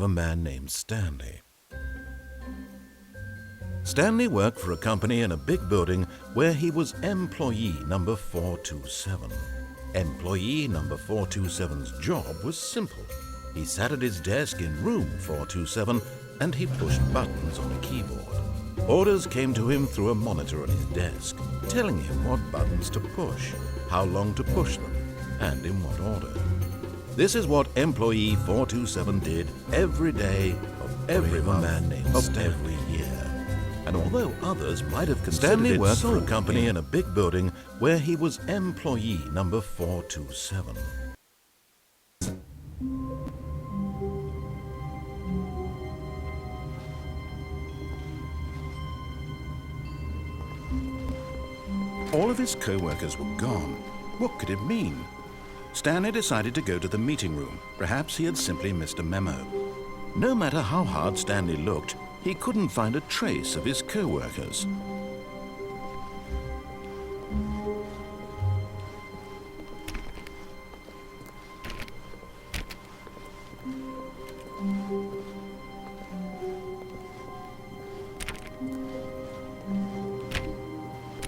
of a man named Stanley. Stanley worked for a company in a big building where he was employee number 427. Employee number 427's job was simple. He sat at his desk in room 427 and he pushed buttons on a keyboard. Orders came to him through a monitor on his desk, telling him what buttons to push, how long to push them, and in what order. This is what employee 427 did every day of every man named Stanley every year. And although others might have considered Stanley worked for a company in a big building where he was employee number 427. All of his co-workers were gone. What could it mean? Stanley decided to go to the meeting room. Perhaps he had simply missed a memo. No matter how hard Stanley looked, he couldn't find a trace of his co-workers.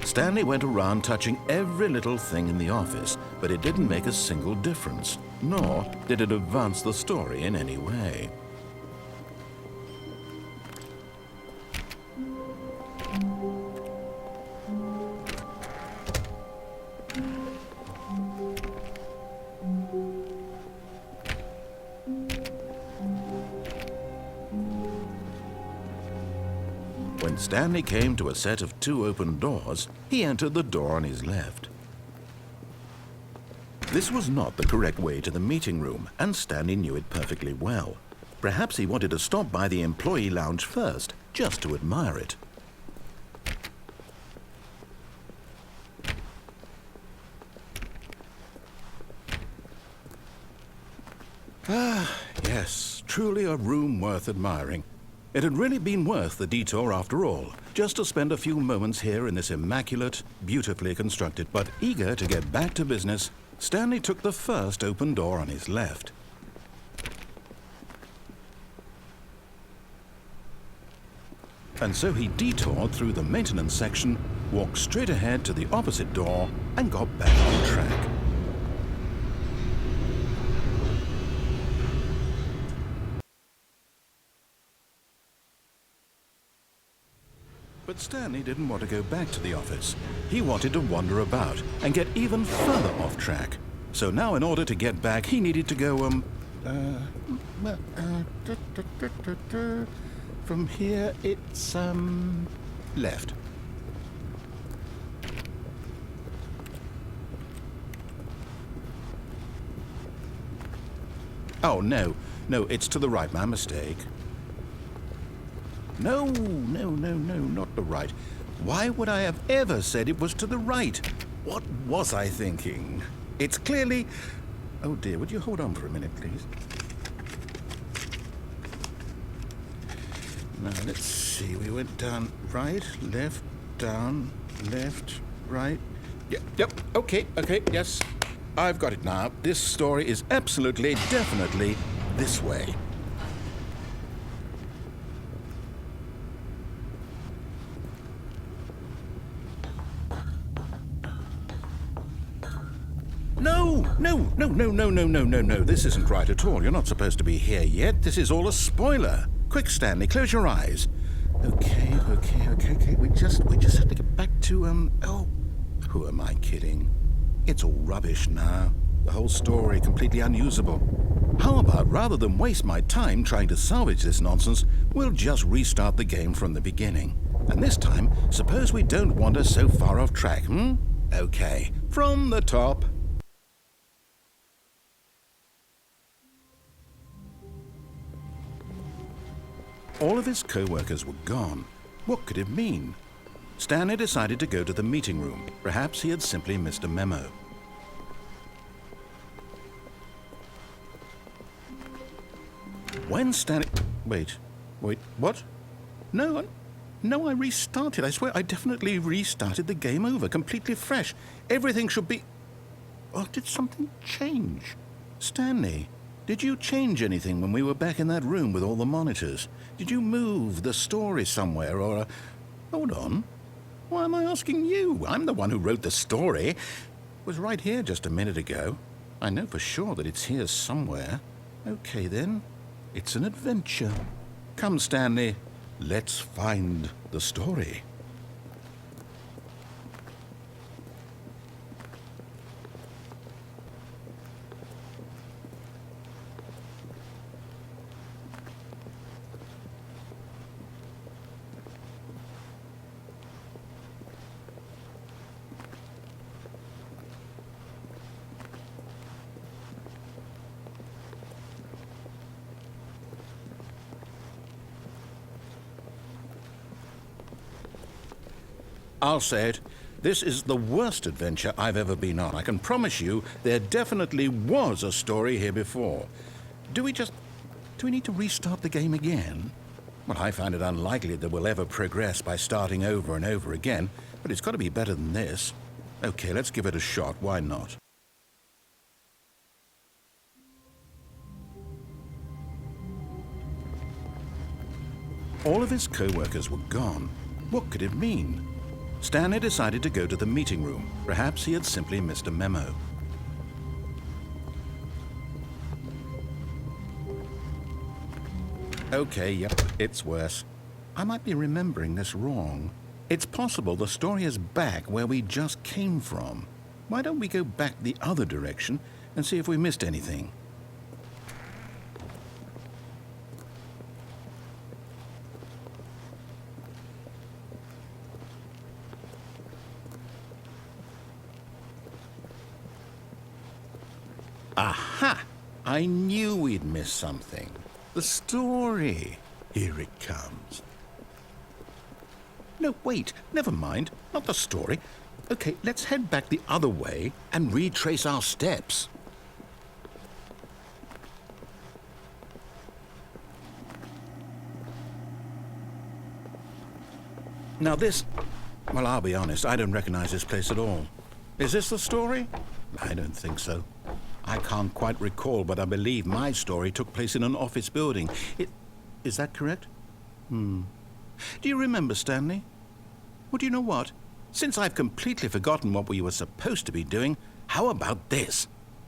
Stanley went around touching every little thing in the office, but it didn't make a single difference, nor did it advance the story in any way. When Stanley came to a set of 2 open doors, he entered the door on his left. This was not the correct way to the meeting room, and Stanley knew it perfectly well. Perhaps he wanted to stop by the employee lounge first, just to admire it. Ah, yes, truly a room worth admiring. It had really been worth the detour after all, just to spend a few moments here in this immaculate, beautifully constructed, but eager to get back to business, Stanley took the first open door on his left. And so he detoured through the maintenance section, walked straight ahead to the opposite door, and got back on track. But Stanley didn't want to go back to the office. He wanted to wander about and get even further off track. So now in order to get back, he needed to go, from here it's, left. Oh, no, it's to the right, my mistake. No, not the right. Why would I have ever said it was to the right? What was I thinking? It's clearly... Oh dear, would you hold on for a minute, please? Now, let's see. We went down right, left, down, left, right. Yep, okay, yes. I've got it now. This story is absolutely, definitely this way. No. This isn't right at all. You're not supposed to be here yet. This is all a spoiler. Quick, Stanley, close your eyes. Okay. We just have to get back to, oh, who am I kidding? It's all rubbish now. The whole story completely unusable. How about, rather than waste my time trying to salvage this nonsense, we'll just restart the game from the beginning. And this time, suppose we don't wander so far off track, Okay, from the top. All of his co-workers were gone. What could it mean? Stanley decided to go to the meeting room. Perhaps he had simply missed a memo. When Stanley... Wait, what? No, I restarted. I swear, I definitely restarted the game over, completely fresh. Everything should be... Oh, did something change? Stanley, Did you change anything when we were back in that room with all the monitors? Did you move the story somewhere or... Hold on. Why am I asking you? I'm the one who wrote the story. It was right here just a minute ago. I know for sure that it's here somewhere. Okay then. It's an adventure. Come, Stanley. Let's find the story. I'll say it. This is the worst adventure I've ever been on. I can promise you there definitely was a story here before. Do we need to restart the game again? Well, I find it unlikely that we'll ever progress by starting over and over again, but it's got to be better than this. Okay, let's give it a shot. Why not? All of his co-workers were gone. What could it mean? Stanley decided to go to the meeting room. Perhaps he had simply missed a memo. Okay, yep, it's worse. I might be remembering this wrong. It's possible the story is back where we just came from. Why don't we go back the other direction and see if we missed anything? Aha! I knew we'd missed something. The story. Here it comes. No, wait. Never mind. Not the story. Okay, let's head back the other way and retrace our steps. Now this... Well, I'll be honest. I don't recognize this place at all. Is this the story? I don't think so. I can't quite recall, but I believe my story took place in an office building. Is that correct? Do you remember, Stanley? Well, do you know what? Since I've completely forgotten what we were supposed to be doing, how about this?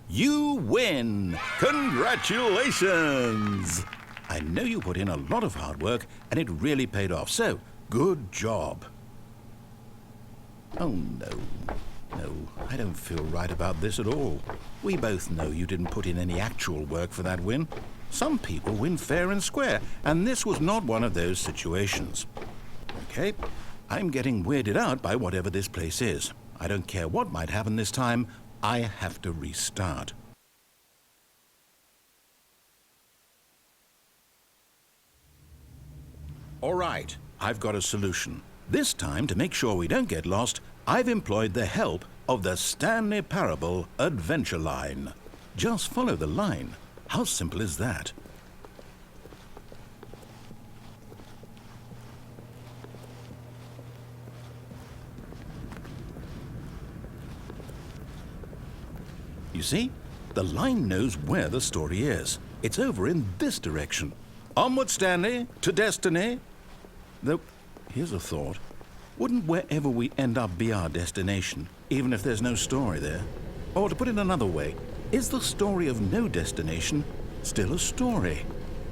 You win! Congratulations! I know you put in a lot of hard work, and it really paid off, so good job. Oh, no. No, I don't feel right about this at all. We both know you didn't put in any actual work for that win. Some people win fair and square, and this was not one of those situations. Okay, I'm getting weirded out by whatever this place is. I don't care what might happen this time. I have to restart. All right, I've got a solution. This time, to make sure we don't get lost, I've employed the help of the Stanley Parable adventure line. Just follow the line. How simple is that? You see? The line knows where the story is. It's over in this direction. Onward, Stanley, to destiny. Though, here's a thought. Wouldn't wherever we end up be our destination, even if there's no story there? Or to put it another way, is the story of no destination still a story?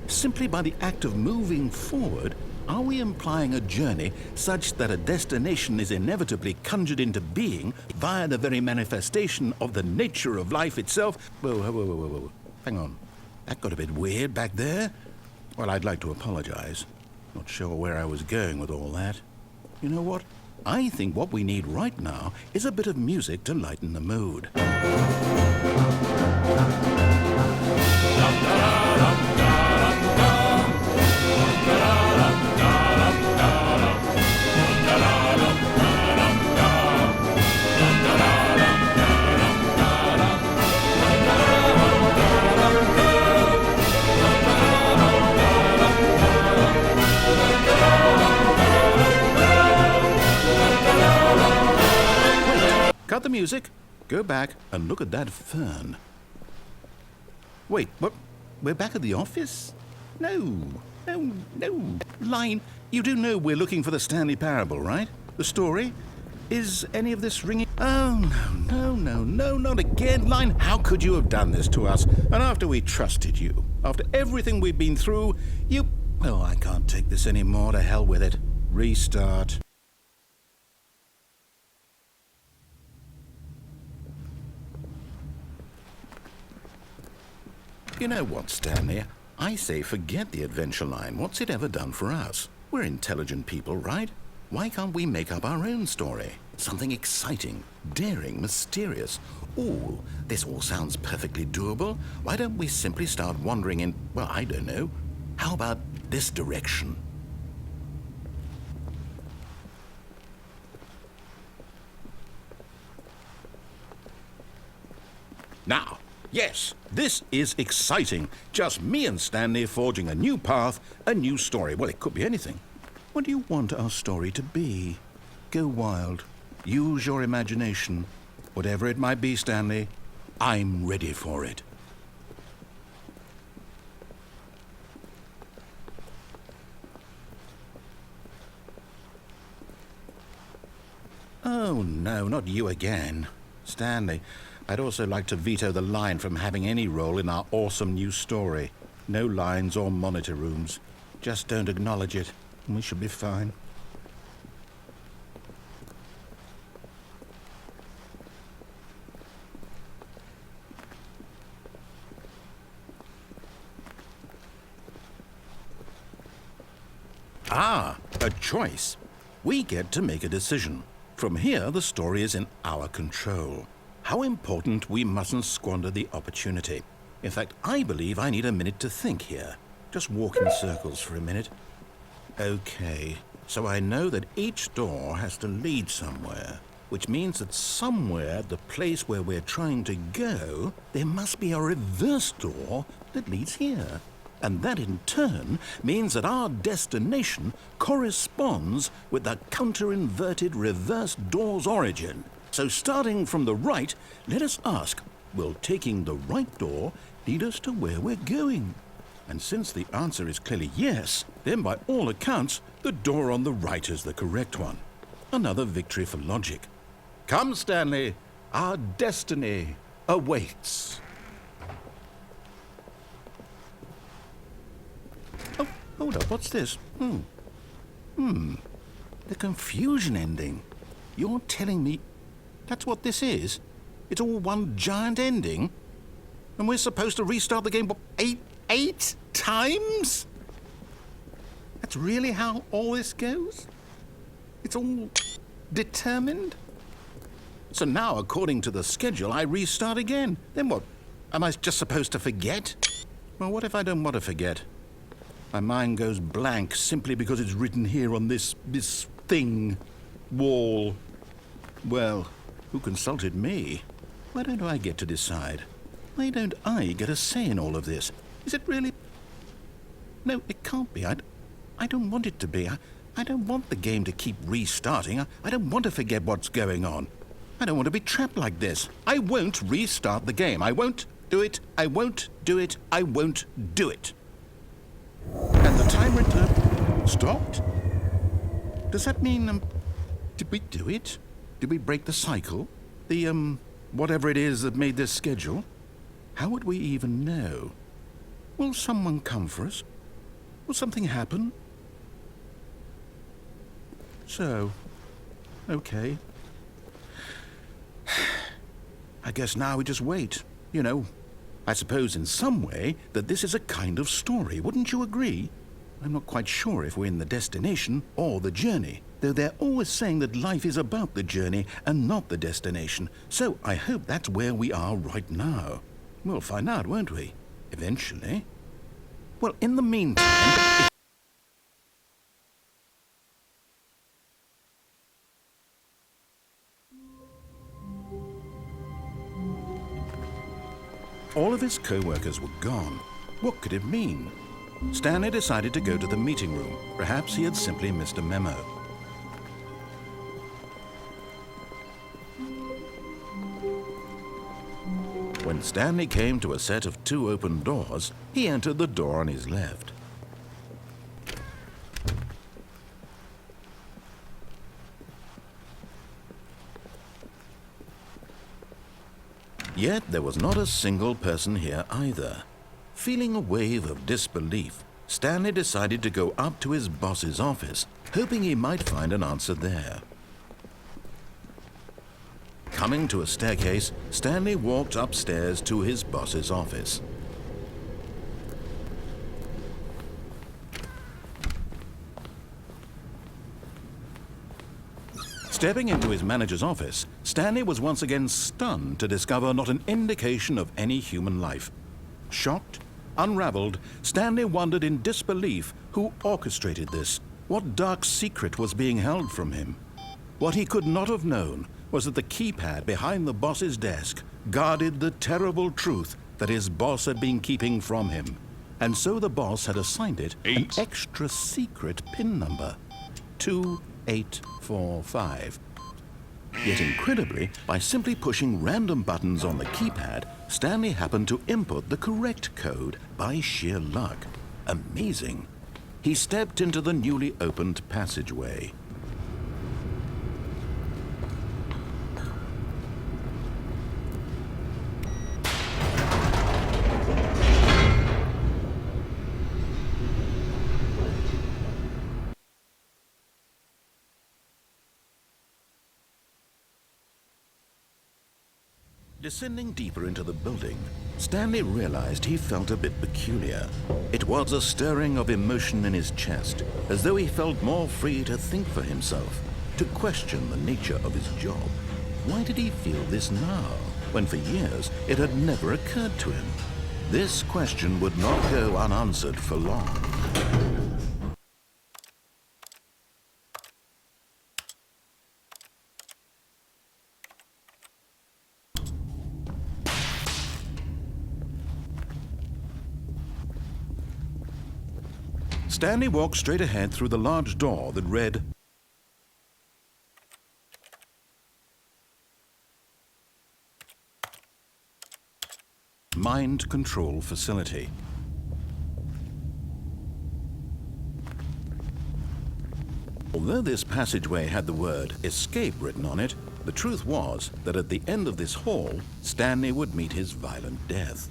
Simply by the act of moving forward, are we implying a journey such that a destination is inevitably conjured into being via the very manifestation of the nature of life itself? Whoa. Hang on. That got a bit weird back there. Well, I'd like to apologize. Not sure where I was going with all that. You know what? I think what we need right now is a bit of music to lighten the mood. Cut the music, go back and look at that fern. Wait, what? we're back at the office? No. Line, you do know we're looking for the Stanley Parable, right? The story? Is any of this ringing? Oh, no, not again. Line, how could you have done this to us? And after we trusted you, after everything we've been through, you... Oh, I can't take this anymore. To hell with it. Restart. You know what, Stanley? I say forget the adventure line. What's it ever done for us? We're intelligent people, right? Why can't we make up our own story? Something exciting, daring, mysterious. Ooh, this all sounds perfectly doable. Why don't we simply start wandering in, well, I don't know. How about this direction? Now, yes, this is exciting. Just me and Stanley forging a new path, a new story. Well, it could be anything. What do you want our story to be? Go wild. Use your imagination. Whatever it might be, Stanley, I'm ready for it. Oh, no, not you again. Stanley, I'd also like to veto the line from having any role in our awesome new story. No lines or monitor rooms. Just don't acknowledge it, and we should be fine. Ah, a choice. We get to make a decision. From here, the story is in our control. How important we mustn't squander the opportunity. In fact, I believe I need a minute to think here. Just walk in circles for a minute. Okay, so I know that each door has to lead somewhere, which means that somewhere at the place where we're trying to go, there must be a reverse door that leads here. And that in turn means that our destination corresponds with the counter-inverted reverse door's origin. So starting from the right, let us ask, will taking the right door lead us to where we're going? And since the answer is clearly yes, then by all accounts, the door on the right is the correct one. Another victory for logic. Come, Stanley, our destiny awaits. Oh, hold up, what's this? The confusion ending. You're telling me that's what this is? It's all one giant ending? And we're supposed to restart the game, what, eight times? That's really how all this goes? It's all determined? So now, according to the schedule, I restart again. Then what? Am I just supposed to forget? Well, what if I don't want to forget? My mind goes blank simply because it's written here on this thing, wall. Well, who consulted me? Why don't I get to decide? Why don't I get a say in all of this? Is it really? No, it can't be. I don't want it to be. I don't want the game to keep restarting. I don't want to forget what's going on. I don't want to be trapped like this. I won't restart the game. I won't do it. I won't do it. I won't do it. And the timer stopped? Does that mean, did we do it? Did we break the cycle? The, whatever it is that made this schedule? How would we even know? Will someone come for us? Will something happen? So, okay. I guess now we just wait, you know. I suppose in some way that this is a kind of story, wouldn't you agree? I'm not quite sure if we're in the destination or the journey, though they're always saying that life is about the journey and not the destination, so I hope that's where we are right now. We'll find out, won't we? Eventually. Well, in the meantime... All of his co-workers were gone. What could it mean? Stanley decided to go to the meeting room. Perhaps he had simply missed a memo. When Stanley came to a set of 2 open doors, he entered the door on his left. Yet there was not a single person here either. Feeling a wave of disbelief, Stanley decided to go up to his boss's office, hoping he might find an answer there. Coming to a staircase, Stanley walked upstairs to his boss's office. Stepping into his manager's office, Stanley was once again stunned to discover not an indication of any human life. Shocked, unraveled, Stanley wondered in disbelief who orchestrated this, what dark secret was being held from him. What he could not have known was that the keypad behind the boss's desk guarded the terrible truth that his boss had been keeping from him. And so the boss had assigned it an extra secret PIN number, 2845. Yet incredibly, by simply pushing random buttons on the keypad, Stanley happened to input the correct code by sheer luck. Amazing. He stepped into the newly opened passageway. Descending deeper into the building, Stanley realized he felt a bit peculiar. It was a stirring of emotion in his chest, as though he felt more free to think for himself, to question the nature of his job. Why did he feel this now, when for years it had never occurred to him? This question would not go unanswered for long. Stanley walked straight ahead through the large door that read, Mind Control Facility. Although this passageway had the word escape written on it, the truth was that at the end of this hall, Stanley would meet his violent death.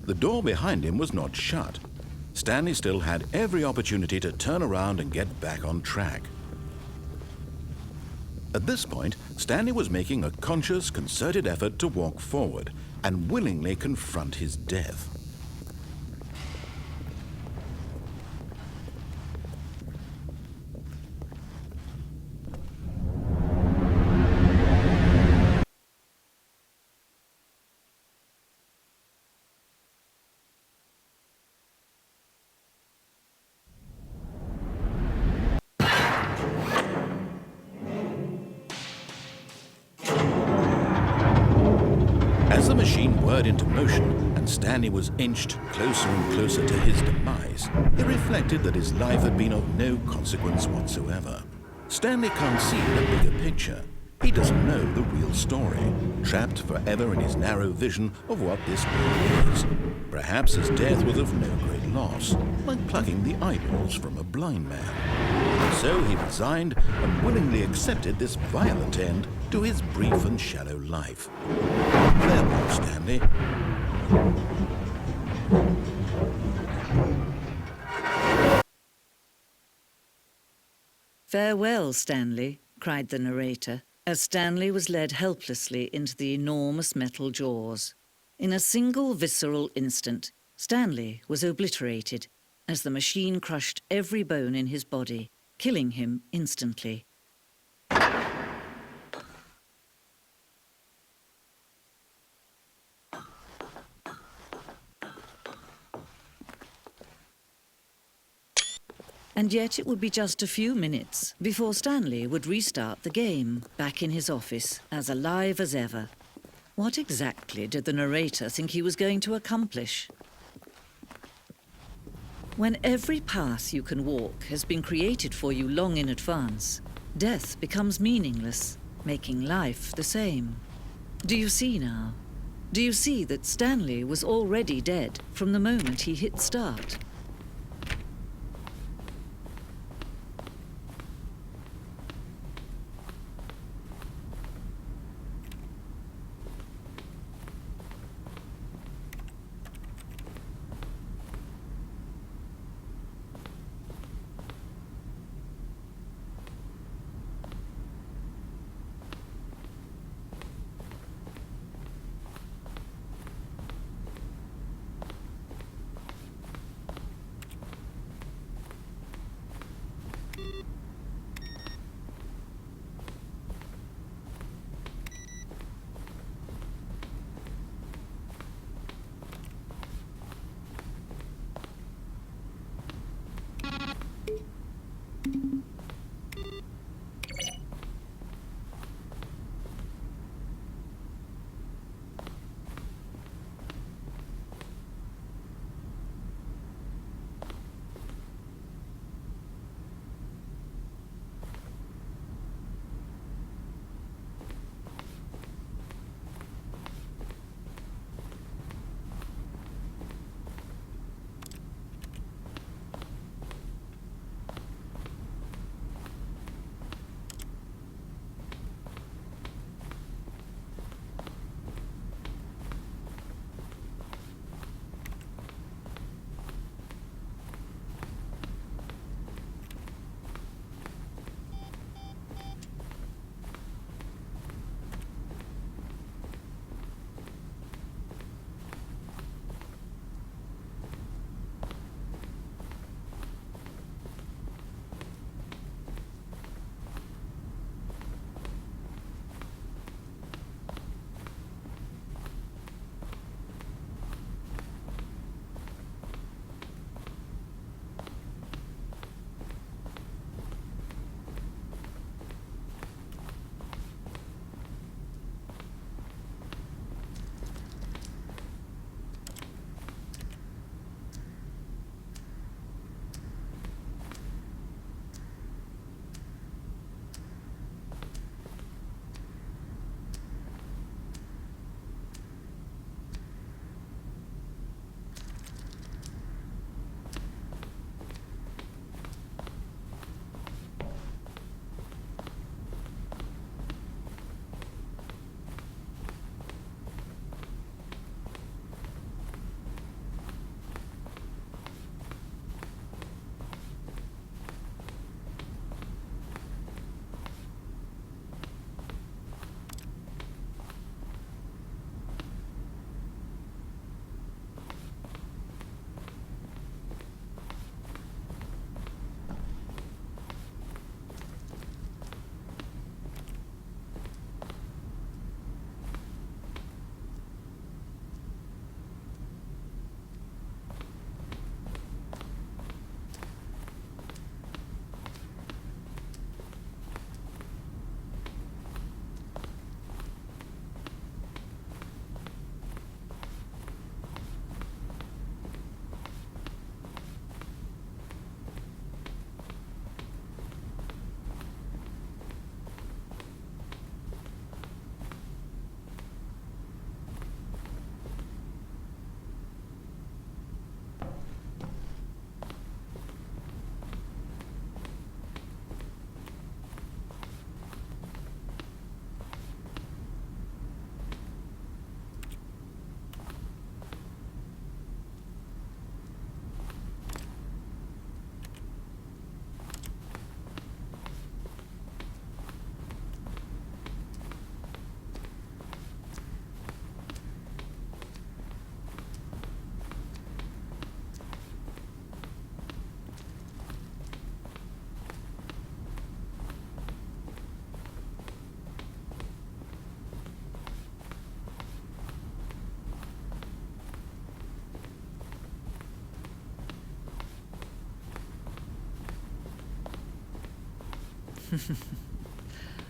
The door behind him was not shut. Stanley still had every opportunity to turn around and get back on track. At this point, Stanley was making a conscious, concerted effort to walk forward and willingly confront his death. As the machine whirred into motion and Stanley was inched closer and closer to his demise, he reflected that his life had been of no consequence whatsoever. Stanley can't see the bigger picture. He doesn't know the real story, trapped forever in his narrow vision of what this world is. Perhaps his death was of no great loss, like plucking the eyeballs from a blind man. So he resigned and willingly accepted this violent end to his brief and shallow life. Farewell, Stanley. Farewell, Stanley, cried the narrator, as Stanley was led helplessly into the enormous metal jaws. In a single visceral instant, Stanley was obliterated as the machine crushed every bone in his body, killing him instantly. And yet it would be just a few minutes before Stanley would restart the game, back in his office, as alive as ever. What exactly did the narrator think he was going to accomplish? When every path you can walk has been created for you long in advance, death becomes meaningless. making life the same. Do you see now? Do you see that Stanley was already dead from the moment he hit start?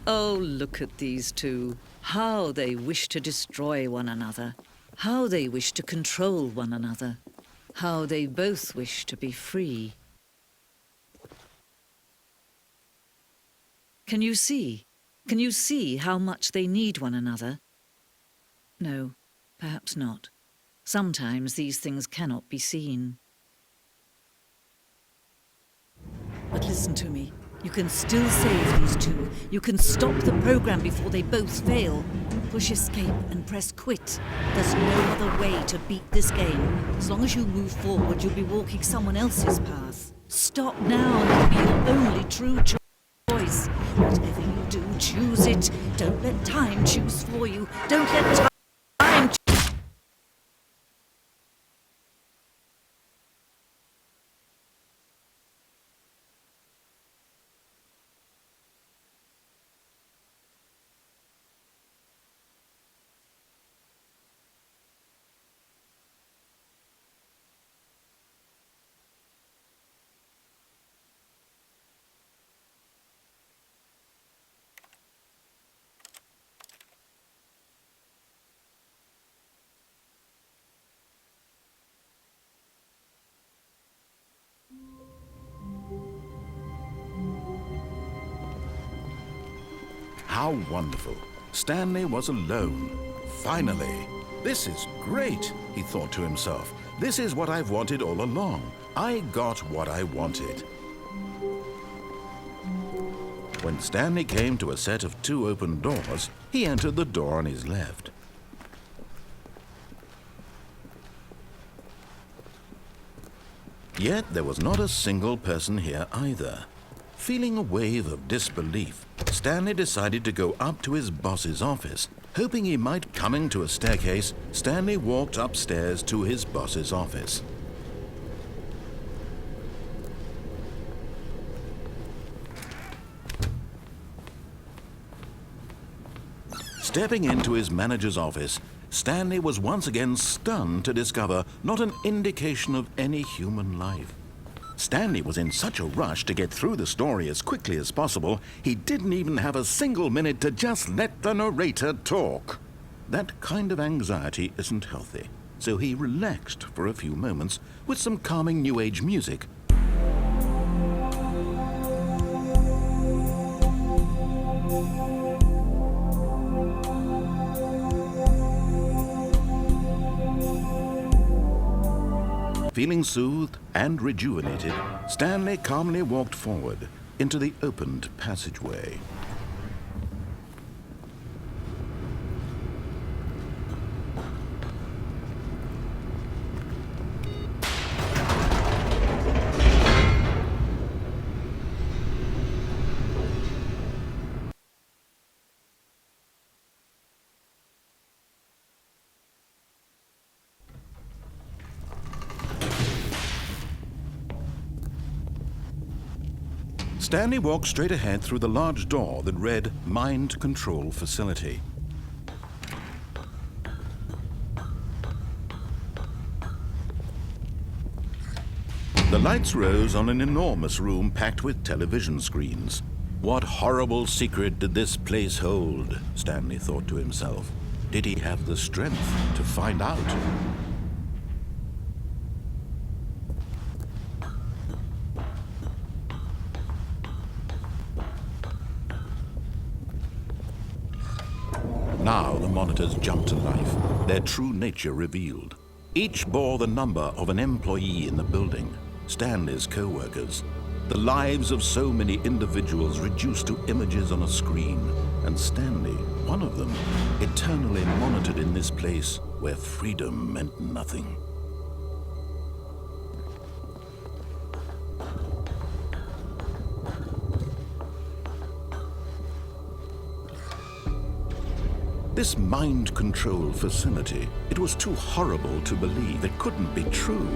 Oh, look at these two. How they wish to destroy one another. How they wish to control one another. How they both wish to be free. Can you see? Can you see how much they need one another? No, perhaps not. Sometimes these things cannot be seen. But listen to me. You can still save these two. You can stop the program before they both fail. Push escape and press quit. There's no other way to beat this game. As long as you move forward, you'll be walking someone else's path. Stop now and it'll be your only true choice. Whatever you do, choose it. Don't let time choose for you. Don't let time How wonderful. Stanley was alone. Finally. This is great, he thought to himself. This is what I've wanted all along. I got what I wanted. When Stanley came to a set of 2 open doors, he entered the door on his left. Yet there was not a single person here either. Feeling a wave of disbelief, Stanley decided to go up to his boss's office. Hoping he might coming to a staircase, Stanley walked upstairs to his boss's office. Stepping into his manager's office, Stanley was once again stunned to discover not an indication of any human life. Stanley was in such a rush to get through the story as quickly as possible, he didn't even have a single minute to just let the narrator talk. That kind of anxiety isn't healthy, so he relaxed for a few moments with some calming New Age music. Feeling soothed and rejuvenated, Stanley calmly walked forward into the opened passageway. Stanley walked straight ahead through the large door that read Mind Control Facility. The lights rose on an enormous room packed with television screens. What horrible secret did this place hold? Stanley thought to himself. Did he have the strength to find out? Now the monitors jumped to life, their true nature revealed. Each bore the number of an employee in the building, Stanley's co-workers. The lives of so many individuals reduced to images on a screen, and Stanley, one of them, eternally monitored in this place where freedom meant nothing. This mind control facility, it was too horrible to believe. It couldn't be true.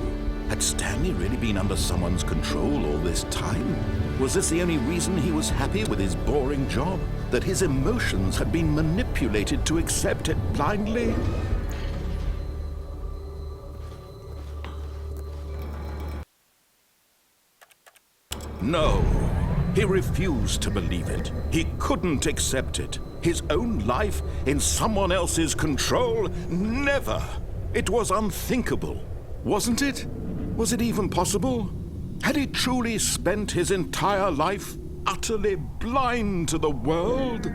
Had Stanley really been under someone's control all this time? Was this the only reason he was happy with his boring job? That his emotions had been manipulated to accept it blindly? No. He refused to believe it. He couldn't accept it. His own life in someone else's control? Never! It was unthinkable. Wasn't it? Was it even possible? Had he truly spent his entire life utterly blind to the world?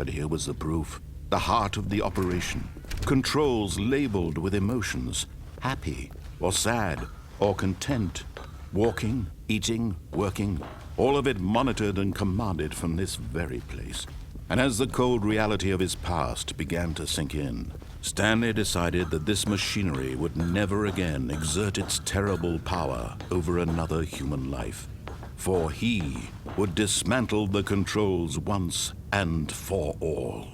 But here was the proof. The heart of the operation. Controls labeled with emotions. Happy, or sad, or content. Walking, eating, working. All of it monitored and commanded from this very place. And as the cold reality of his past began to sink in, Stanley decided that this machinery would never again exert its terrible power over another human life. For he would dismantle the controls once and for all.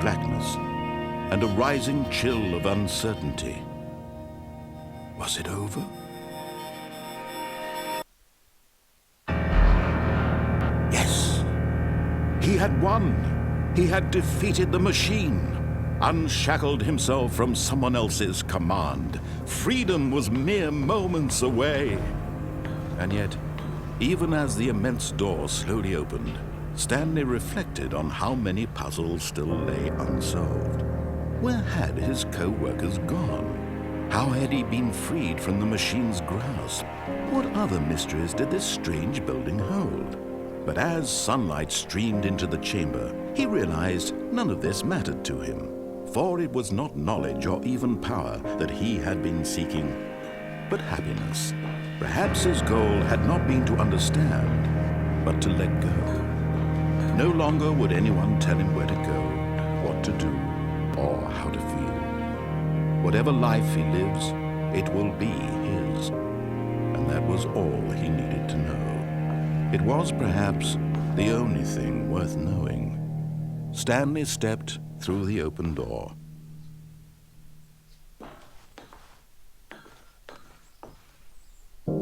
Blackness and a rising chill of uncertainty. Was it over? Yes! He had won! He had defeated the machine! Unshackled himself from someone else's command. Freedom was mere moments away! And yet, even as the immense door slowly opened, Stanley reflected on how many puzzles still lay unsolved. Where had his co-workers gone? How had he been freed from the machine's grasp? What other mysteries did this strange building hold? But as sunlight streamed into the chamber, he realized none of this mattered to him, for it was not knowledge or even power that he had been seeking, but happiness. Perhaps his goal had not been to understand, but to let go. No longer would anyone tell him where to go, what to do, or how to feel. Whatever life he lives, it will be his. And that was all he needed to know. It was perhaps the only thing worth knowing. Stanley stepped through the open door.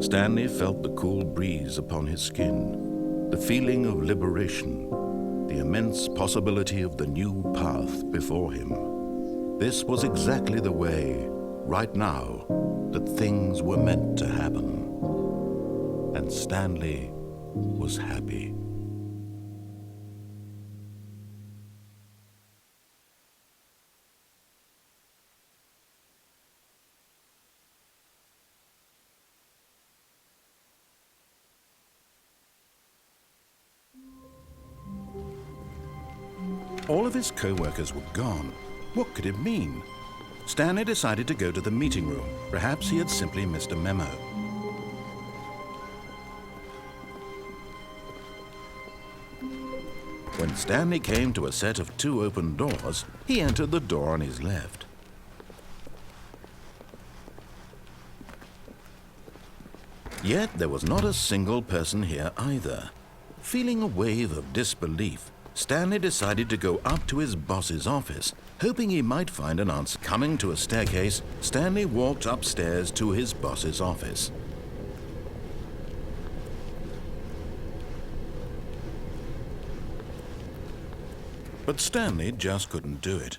Stanley felt the cool breeze upon his skin, the feeling of liberation, the immense possibility of the new path before him. This was exactly the way, right now, that things were meant to happen. And Stanley was happy. All of his co-workers were gone. What could it mean? Stanley decided to go to the meeting room. Perhaps he had simply missed a memo. When Stanley came to a set of 2 open doors, he entered the door on his left. Yet there was not a single person here either. Feeling a wave of disbelief, Stanley decided to go up to his boss's office, hoping he might find an answer. Coming to a staircase, Stanley walked upstairs to his boss's office. But Stanley just couldn't do it.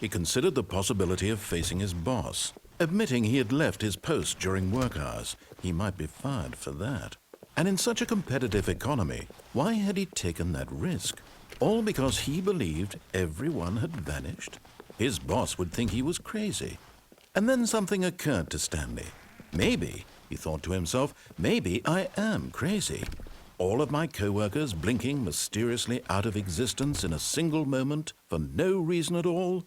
He considered the possibility of facing his boss. Admitting he had left his post during work hours, he might be fired for that. And in such a competitive economy, why had he taken that risk? All because he believed everyone had vanished? His boss would think he was crazy. And then something occurred to Stanley. Maybe, he thought to himself, maybe I am crazy. All of my co-workers blinking mysteriously out of existence in a single moment for no reason at all?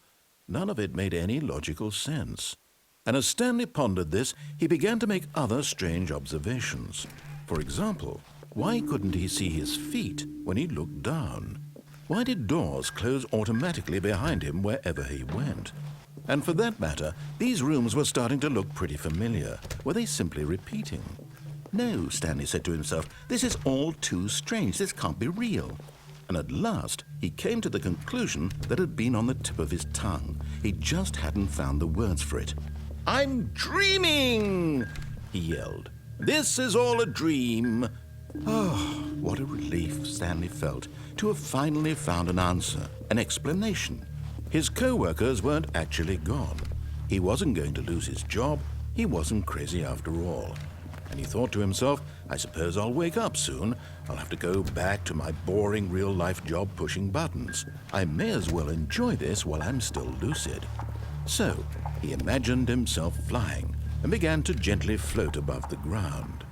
None of it made any logical sense. And as Stanley pondered this, he began to make other strange observations. For example, why couldn't he see his feet when he looked down? Why did doors close automatically behind him wherever he went? And for that matter, these rooms were starting to look pretty familiar. Were they simply repeating? No, Stanley said to himself, this is all too strange. This can't be real. And at last, he came to the conclusion that had been on the tip of his tongue. He just hadn't found the words for it. I'm dreaming, he yelled. This is all a dream. Oh, what a relief Stanley felt to have finally found an answer, an explanation. His co-workers weren't actually gone. He wasn't going to lose his job. He wasn't crazy after all. and he thought to himself, I suppose I'll wake up soon. I'll have to go back to my boring real-life job pushing buttons. I may as well enjoy this while I'm still lucid. So, he imagined himself flying and began to gently float above the ground.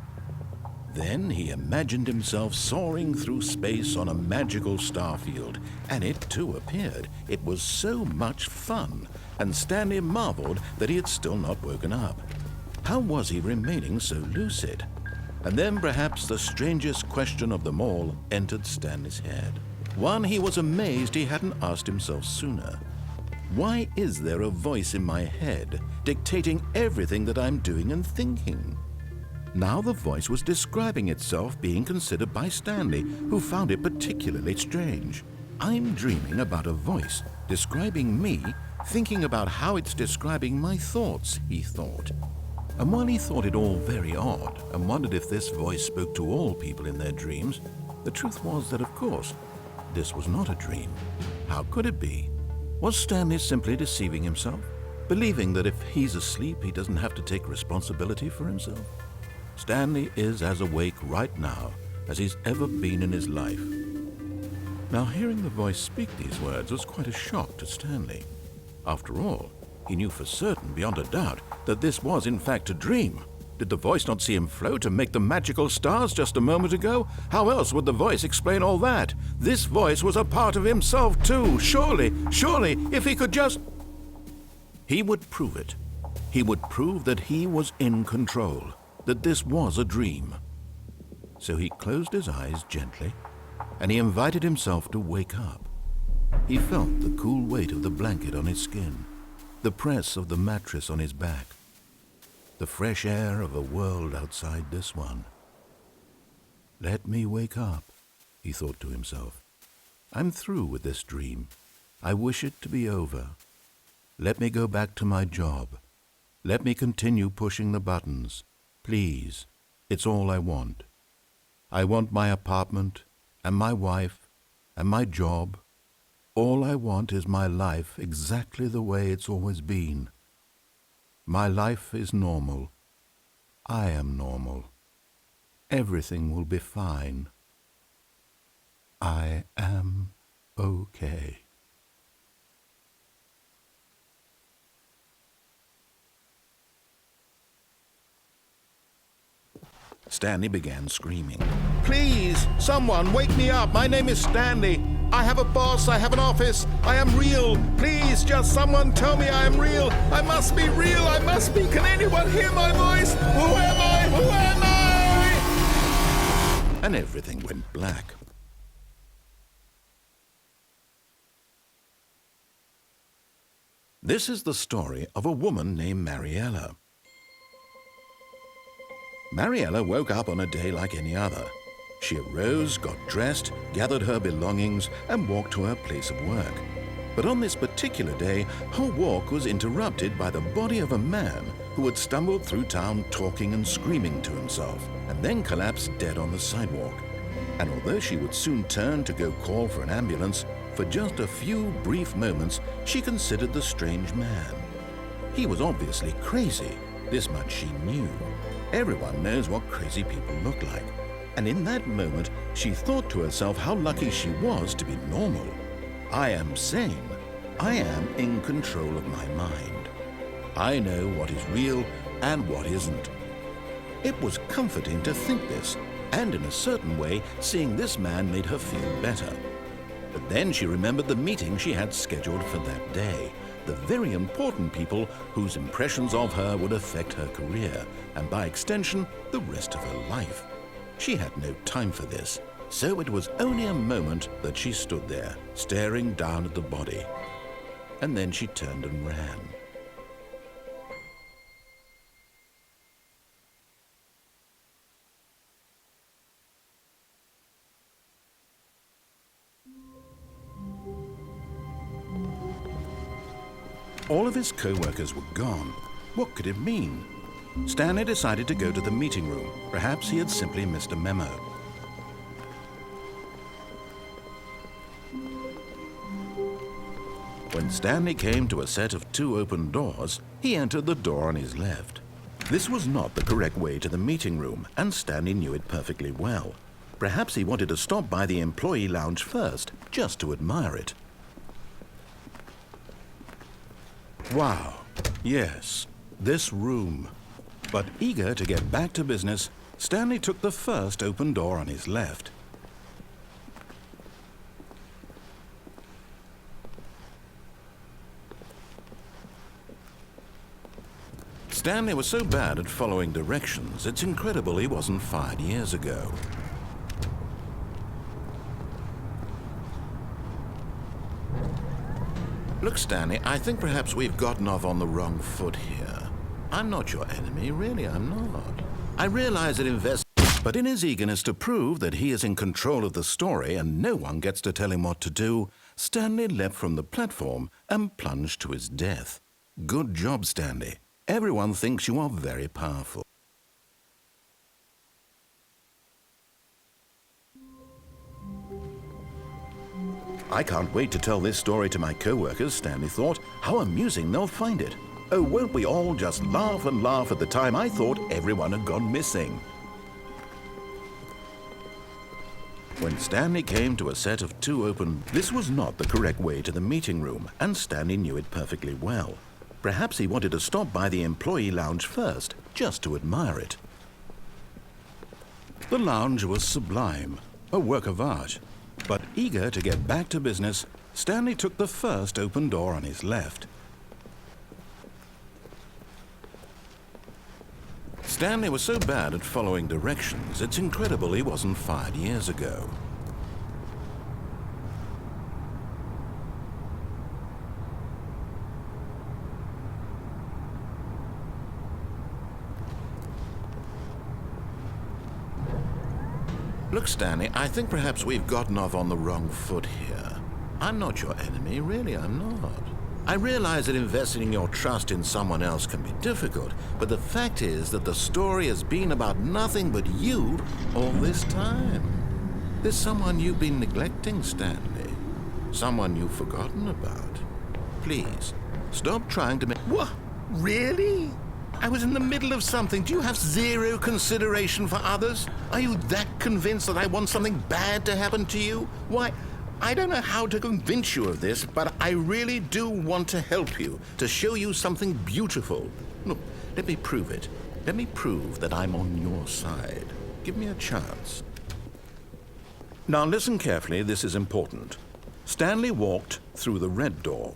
Then he imagined himself soaring through space on a magical starfield, and it too appeared. It was so much fun, and Stanley marveled that he had still not woken up. How was he remaining so lucid? And then perhaps the strangest question of them all entered Stanley's head. One he was amazed he hadn't asked himself sooner. Why is there a voice in my head dictating everything that I'm doing and thinking? Now the voice was describing itself being considered by Stanley, who found it particularly strange. I'm dreaming about a voice describing me, thinking about how it's describing my thoughts, he thought. And while he thought it all very odd and wondered if this voice spoke to all people in their dreams, the truth was that, of course, this was not a dream. How could it be? Was Stanley simply deceiving himself, believing that if he's asleep he doesn't have to take responsibility for himself? Stanley is as awake right now as he's ever been in his life. Now, hearing the voice speak these words was quite a shock to Stanley. After all, he knew for certain, beyond a doubt, that this was in fact a dream. Did the voice not see him float and make the magical stars just a moment ago? How else would the voice explain all that? This voice was a part of himself too. Surely, if he could just... He would prove it. He would prove that he was in control, that this was a dream. So he closed his eyes gently, and he invited himself to wake up. He felt the cool weight of the blanket on his skin, the press of the mattress on his back, the fresh air of a world outside this one. Let me wake up, he thought to himself. I'm through with this dream. I wish it to be over. Let me go back to my job. Let me continue pushing the buttons. Please, it's all I want. I want my apartment and my wife and my job. All I want is my life exactly the way it's always been. My life is normal. I am normal. Everything will be fine. I am okay. Stanley began screaming. Please, someone, wake me up. My name is Stanley. I have a boss. I have an office. I am real. Please, just someone tell me I am real. I must be real. I must be. Can anyone hear my voice? Who am I? Who am I? And everything went black. This is the story of a woman named Mariella. Mariella woke up on a day like any other. She arose, got dressed, gathered her belongings, and walked to her place of work. But on this particular day, her walk was interrupted by the body of a man who had stumbled through town talking and screaming to himself, and then collapsed dead on the sidewalk. And although she would soon turn to go call for an ambulance, for just a few brief moments she considered the strange man. He was obviously crazy. This much she knew. Everyone knows what crazy people look like. And in that moment, she thought to herself how lucky she was to be normal. I am sane. I am in control of my mind. I know what is real and what isn't. It was comforting to think this, and in a certain way, seeing this man made her feel better. But then she remembered the meeting she had scheduled for that day. The very important people whose impressions of her would affect her career, and by extension, the rest of her life. She had no time for this, so it was only a moment that she stood there, staring down at the body. And then she turned and ran. All of his co-workers were gone. What could it mean? Stanley decided to go to the meeting room. Perhaps he had simply missed a memo. When Stanley came to a set of 2 open doors, he entered the door on his left. This was not the correct way to the meeting room, and Stanley knew it perfectly well. Perhaps he wanted to stop by the employee lounge first, just to admire it. Wow, yes, this room. But eager to get back to business, Stanley took the first open door on his left. Stanley was so bad at following directions, it's incredible he wasn't fired years ago. Look, Stanley, I think perhaps we've gotten off on the wrong foot here. I'm not your enemy, really, I'm not. I realize that but in his eagerness to prove that he is in control of the story and no one gets to tell him what to do, Stanley leapt from the platform and plunged to his death. Good job, Stanley. Everyone thinks you are very powerful. I can't wait to tell this story to my co-workers, Stanley thought. How amusing they'll find it. Oh, won't we all just laugh and laugh at the time I thought everyone had gone missing. When Stanley came to a set of two open, this was not the correct way to the meeting room, and Stanley knew it perfectly well. Perhaps he wanted to stop by the employee lounge first, just to admire it. The lounge was sublime, a work of art. But eager to get back to business, Stanley took the first open door on his left. Stanley was so bad at following directions, it's incredible he wasn't fired years ago. Look, Stanley, I think perhaps we've gotten off on the wrong foot here. I'm not your enemy, really, I'm not. I realize that investing your trust in someone else can be difficult, but the fact is that the story has been about nothing but you all this time. There's someone you've been neglecting, Stanley. Someone you've forgotten about. Please, stop trying to make... What? Really? I was in the middle of something. Do you have zero consideration for others? Are you that convinced that I want something bad to happen to you? Why, I don't know how to convince you of this, but I really do want to help you, to show you something beautiful. Look, let me prove it. Let me prove that I'm on your side. Give me a chance. Now listen carefully, this is important. Stanley walked through the red door.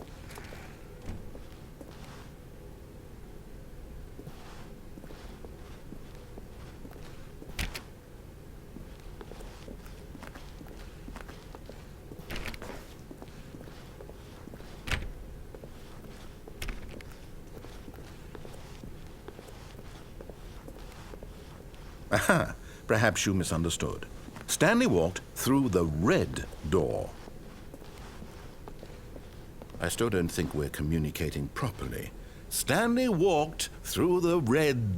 Aha, perhaps you misunderstood. Stanley walked through the red door. I still don't think we're communicating properly. Stanley walked through the red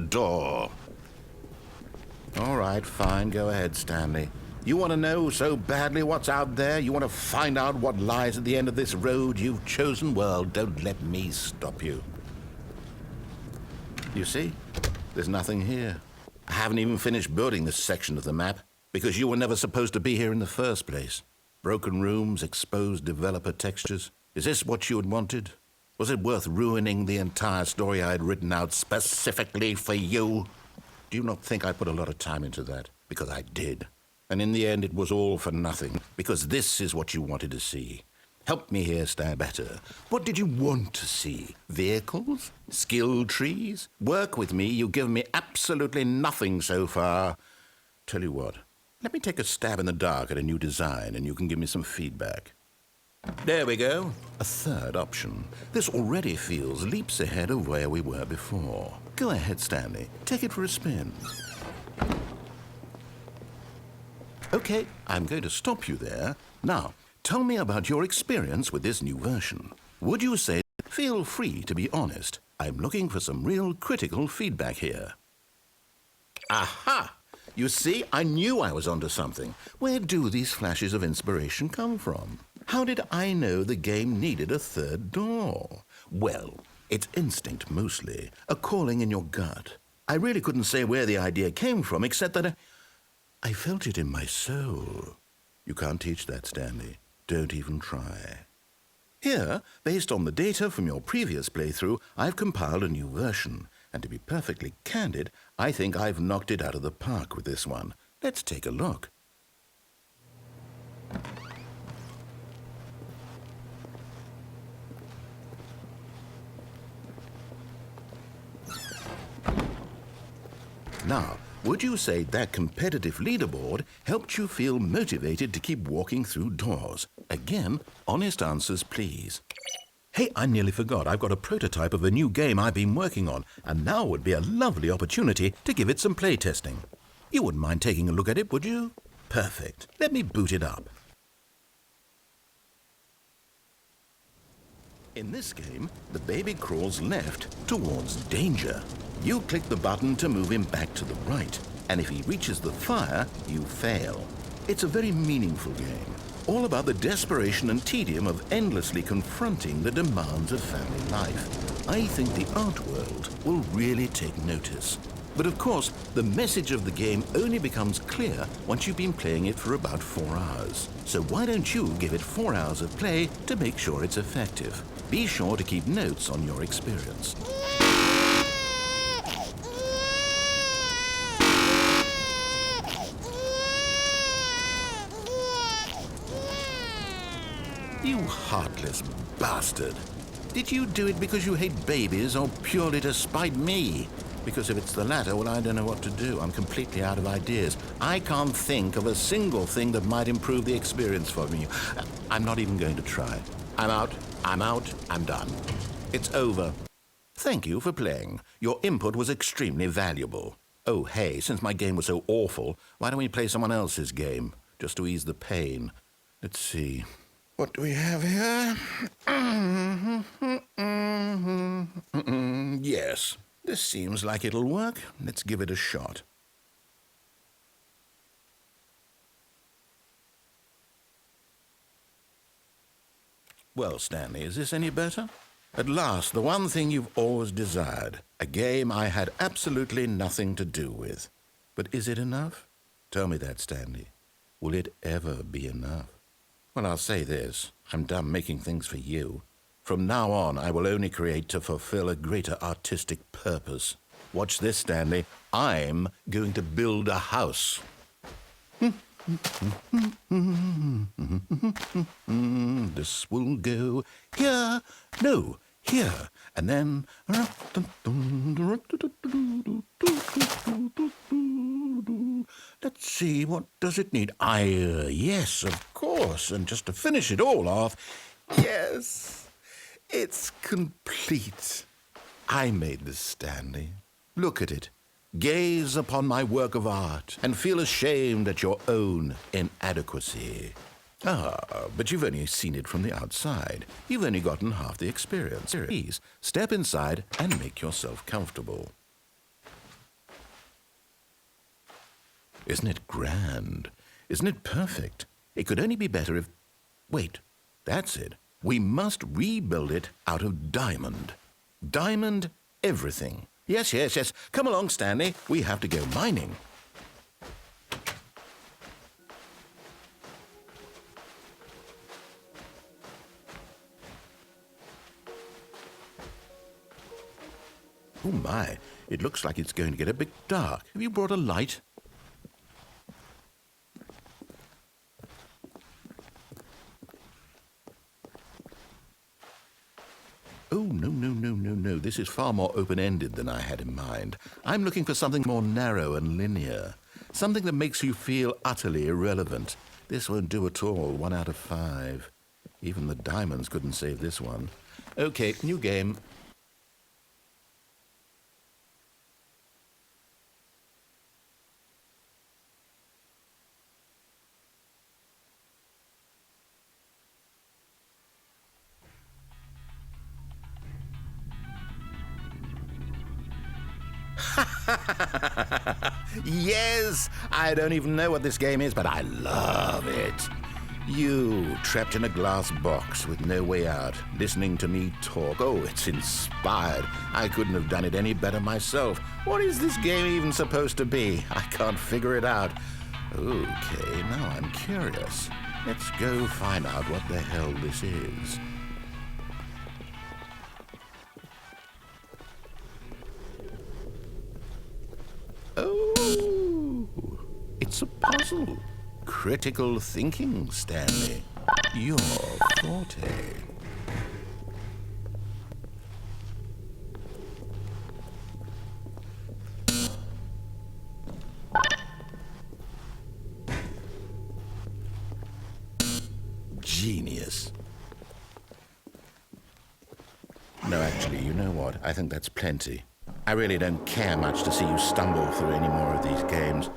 door. All right, fine, go ahead, Stanley. You want to know so badly what's out there? You want to find out what lies at the end of this road you've chosen? Well, don't let me stop you. You see, there's nothing here. I haven't even finished building this section of the map, because you were never supposed to be here in the first place. Broken rooms, exposed developer textures. Is this what you had wanted? Was it worth ruining the entire story I had written out specifically for you? Do you not think I put a lot of time into that? Because I did. And in the end, it was all for nothing, because this is what you wanted to see. Help me here, stand better. What did you want to see? Vehicles? Skill trees? Work with me. You've given me absolutely nothing so far. Tell you what, let me take a stab in the dark at a new design and you can give me some feedback. There we go. A third option. This already feels leaps ahead of where we were before. Go ahead, Stanley. Take it for a spin. Okay, I'm going to stop you there. Now, tell me about your experience with this new version. Would you say, feel free to be honest. I'm looking for some real critical feedback here. Aha! You see, I knew I was onto something. Where do these flashes of inspiration come from? How did I know the game needed a third door? Well, It's instinct mostly, a calling in your gut. I really couldn't say where the idea came from, except that I felt it in my soul. You can't teach that, Stanley. Don't even try. Here, based on the data from your previous playthrough, I've compiled a new version. And to be perfectly candid, I think I've knocked it out of the park with this one. Let's take a look. Now, would you say that competitive leaderboard helped you feel motivated to keep walking through doors? Again, honest answers, please. Hey, I nearly forgot. I've got a prototype of a new game I've been working on, and now would be a lovely opportunity to give it some playtesting. You wouldn't mind taking a look at it, would you? Perfect. Let me boot it up. In this game, the baby crawls left towards danger. You click the button to move him back to the right, and if he reaches the fire, you fail. It's a very meaningful game, all about the desperation and tedium of endlessly confronting the demands of family life. I think the art world will really take notice. But of course, the message of the game only becomes clear once you've been playing it for about 4 hours. So why don't you give it 4 hours of play to make sure it's effective? Be sure to keep notes on your experience. You heartless bastard. Did you do it because you hate babies or purely to spite me? Because if it's the latter, well, I don't know what to do. I'm completely out of ideas. I can't think of a single thing that might improve the experience for me. I'm not even going to try. I'm out, I'm done. It's over. Thank you for playing. Your input was extremely valuable. Oh, hey, since my game was so awful, why don't we play someone else's game, just to ease the pain? Let's see. What do we have here? Yes, this seems like it'll work. Let's give it a shot. Well, Stanley, is this any better? At last, the one thing you've always desired. A game I had absolutely nothing to do with. But is it enough? Tell me that, Stanley. Will it ever be enough? Well, I'll say this. I'm done making things for you. From now on, I will only create to fulfill a greater artistic purpose. Watch this, Stanley. I'm going to build a house. This will go here. No, here. And then... Let's see, what does it need? Yes, of course. And just to finish it all off, yes, it's complete. I made this, Stanley. Look at it. Gaze upon my work of art and feel ashamed at your own inadequacy. But you've only seen it from the outside. You've only gotten half the experience. Please, step inside and make yourself comfortable. Isn't it grand? Isn't it perfect? It could only be better if... Wait, that's it. We must rebuild it out of diamond. Diamond everything. Yes. Come along, Stanley. We have to go mining. Oh my, it looks like it's going to get a bit dark. Have you brought a light? Oh, no. This is far more open-ended than I had in mind. I'm looking for something more narrow and linear. Something that makes you feel utterly irrelevant. This won't do at all. 1 out of 5. Even the diamonds couldn't save this one. Okay, new game. Yes, I don't even know what this game is, but I love it. You, trapped in a glass box with no way out, listening to me talk. Oh, it's inspired. I couldn't have done it any better myself. What is this game even supposed to be? I can't figure it out. Okay, now I'm curious. Let's go find out what the hell this is. Oh, it's a puzzle. Critical thinking, Stanley. Your forte. Genius. No, actually, you know what? I think that's plenty. I really don't care much to see you stumble through any more of these games.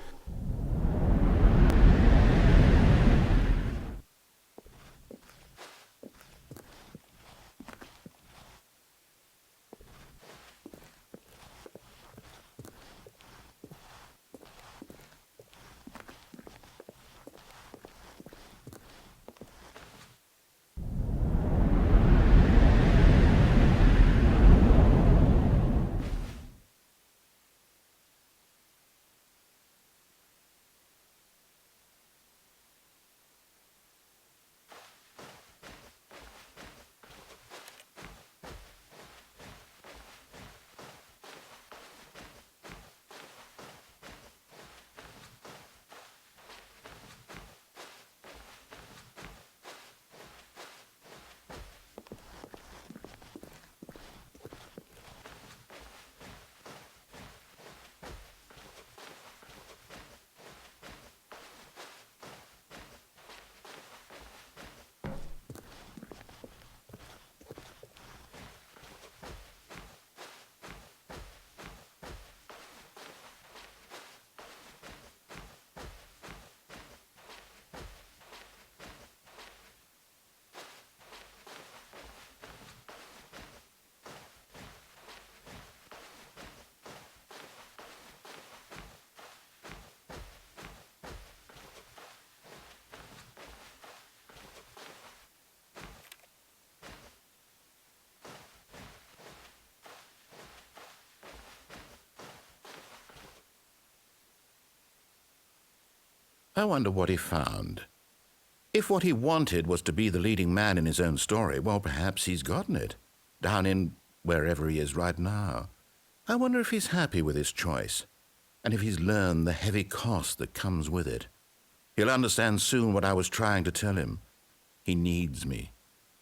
I wonder what he found. If what he wanted was to be the leading man in his own story, well, perhaps he's gotten it, down in wherever he is right now. I wonder if he's happy with his choice, and if he's learned the heavy cost that comes with it. He'll understand soon what I was trying to tell him. He needs me.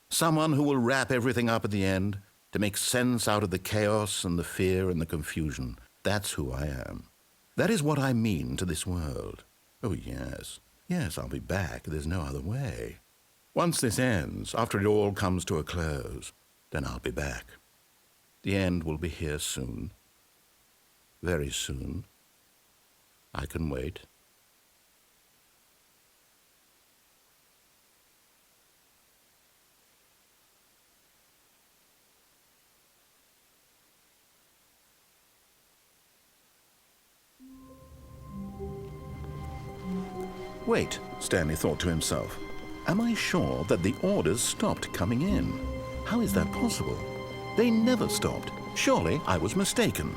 Someone who will wrap everything up at the end, to make sense out of the chaos and the fear and the confusion. That's who I am. That is what I mean to this world. Oh, yes. Yes, I'll be back. There's no other way. Once this ends, after it all comes to a close, then I'll be back. The end will be here soon. Very soon. I can wait. Wait, Stanley thought to himself. Am I sure that the orders stopped coming in? How is that possible? They never stopped. Surely I was mistaken.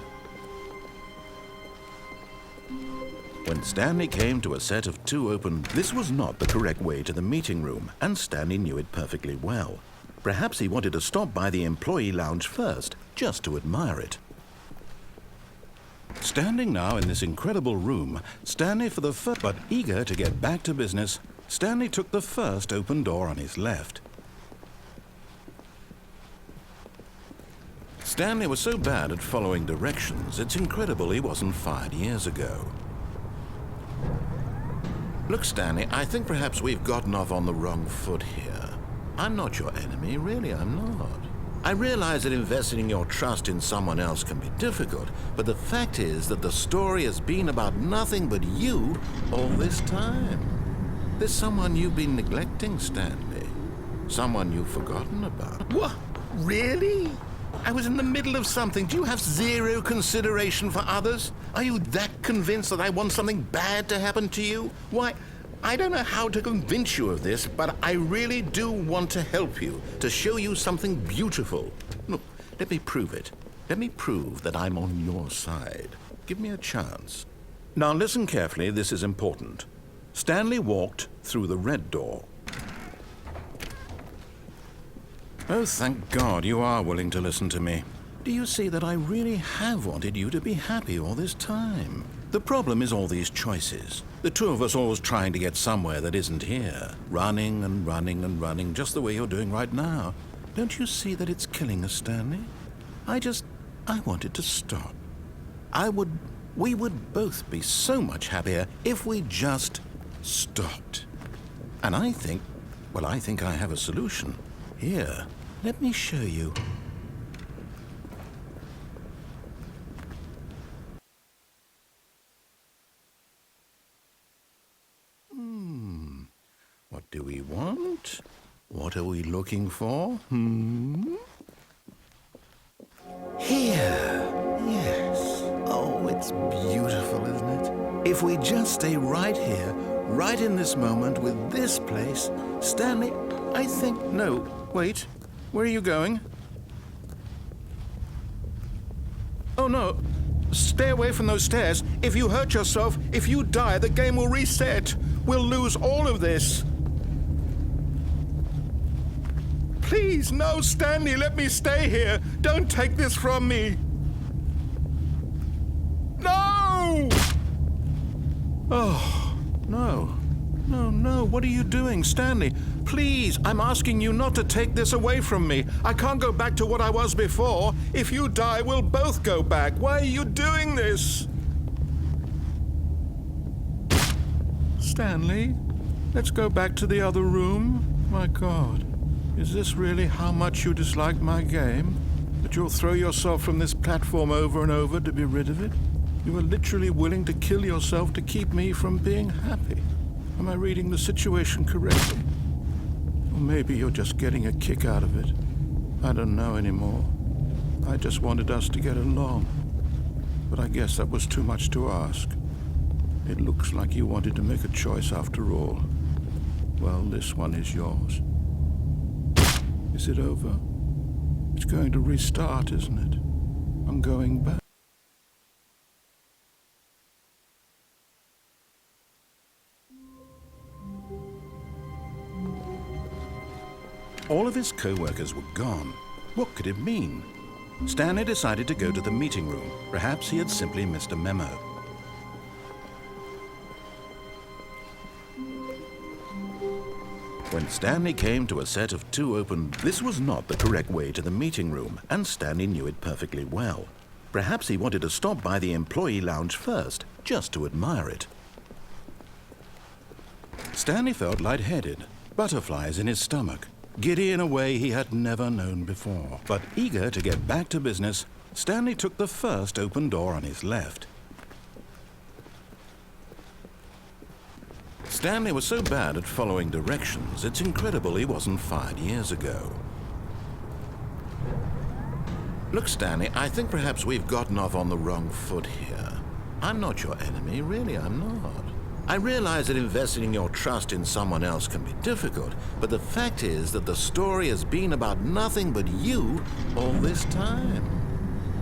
When Stanley came to a set of two open, this was not the correct way to the meeting room, and Stanley knew it perfectly well. Perhaps he wanted to stop by the employee lounge first, just to admire it. Standing now in this incredible room, Stanley for the first, but eager to get back to business, Stanley took the first open door on his left. Stanley was so bad at following directions, it's incredible he wasn't fired years ago. Look, Stanley, I think perhaps we've gotten off on the wrong foot here. I'm not your enemy, really, I'm not. I realize that investing your trust in someone else can be difficult, but the fact is that the story has been about nothing but you all this time. There's someone you've been neglecting, Stanley. Someone you've forgotten about. What? Really? I was in the middle of something. Do you have zero consideration for others? Are you that convinced that I want something bad to happen to you? Why, I don't know how to convince you of this, but I really do want to help you, to show you something beautiful. Look, let me prove it. Let me prove that I'm on your side. Give me a chance. Now listen carefully, this is important. Stanley walked through the red door. Oh, thank God you are willing to listen to me. Do you see that I really have wanted you to be happy all this time? The problem is all these choices. The two of us always trying to get somewhere that isn't here. Running and running and running, just the way you're doing right now. Don't you see that it's killing us, Stanley? I wanted to stop. We would both be so much happier if we just stopped. And I think I have a solution. Here, let me show you. What do we want? What are we looking for? Here. Yes. Oh, it's beautiful, isn't it? If we just stay right here, right in this moment with this place, Stanley, I think... No, wait. Where are you going? Oh, no. Stay away from those stairs. If you hurt yourself, if you die, the game will reset. We'll lose all of this. Please, no, Stanley, let me stay here. Don't take this from me. No! Oh, no. No, what are you doing, Stanley? Please, I'm asking you not to take this away from me. I can't go back to what I was before. If you die, we'll both go back. Why are you doing this? Stanley, let's go back to the other room. My God, is this really how much you dislike my game? That you'll throw yourself from this platform over and over to be rid of it? You are literally willing to kill yourself to keep me from being happy. Am I reading the situation correctly? Or maybe you're just getting a kick out of it. I don't know anymore. I just wanted us to get along. But I guess that was too much to ask. It looks like you wanted to make a choice after all. Well, this one is yours. Is it over? It's going to restart, isn't it? I'm going back. All of his co-workers were gone. What could it mean? Stanley decided to go to the meeting room. Perhaps he had simply missed a memo. When Stanley came to a set of two open, this was not the correct way to the meeting room, and Stanley knew it perfectly well. Perhaps he wanted to stop by the employee lounge first, just to admire it. Stanley felt lightheaded, butterflies in his stomach, giddy in a way he had never known before. But eager to get back to business, Stanley took the first open door on his left. Stanley was so bad at following directions, it's incredible he wasn't fired years ago. Look, Stanley, I think perhaps we've gotten off on the wrong foot here. I'm not your enemy, really, I'm not. I realize that investing your trust in someone else can be difficult, but the fact is that the story has been about nothing but you all this time.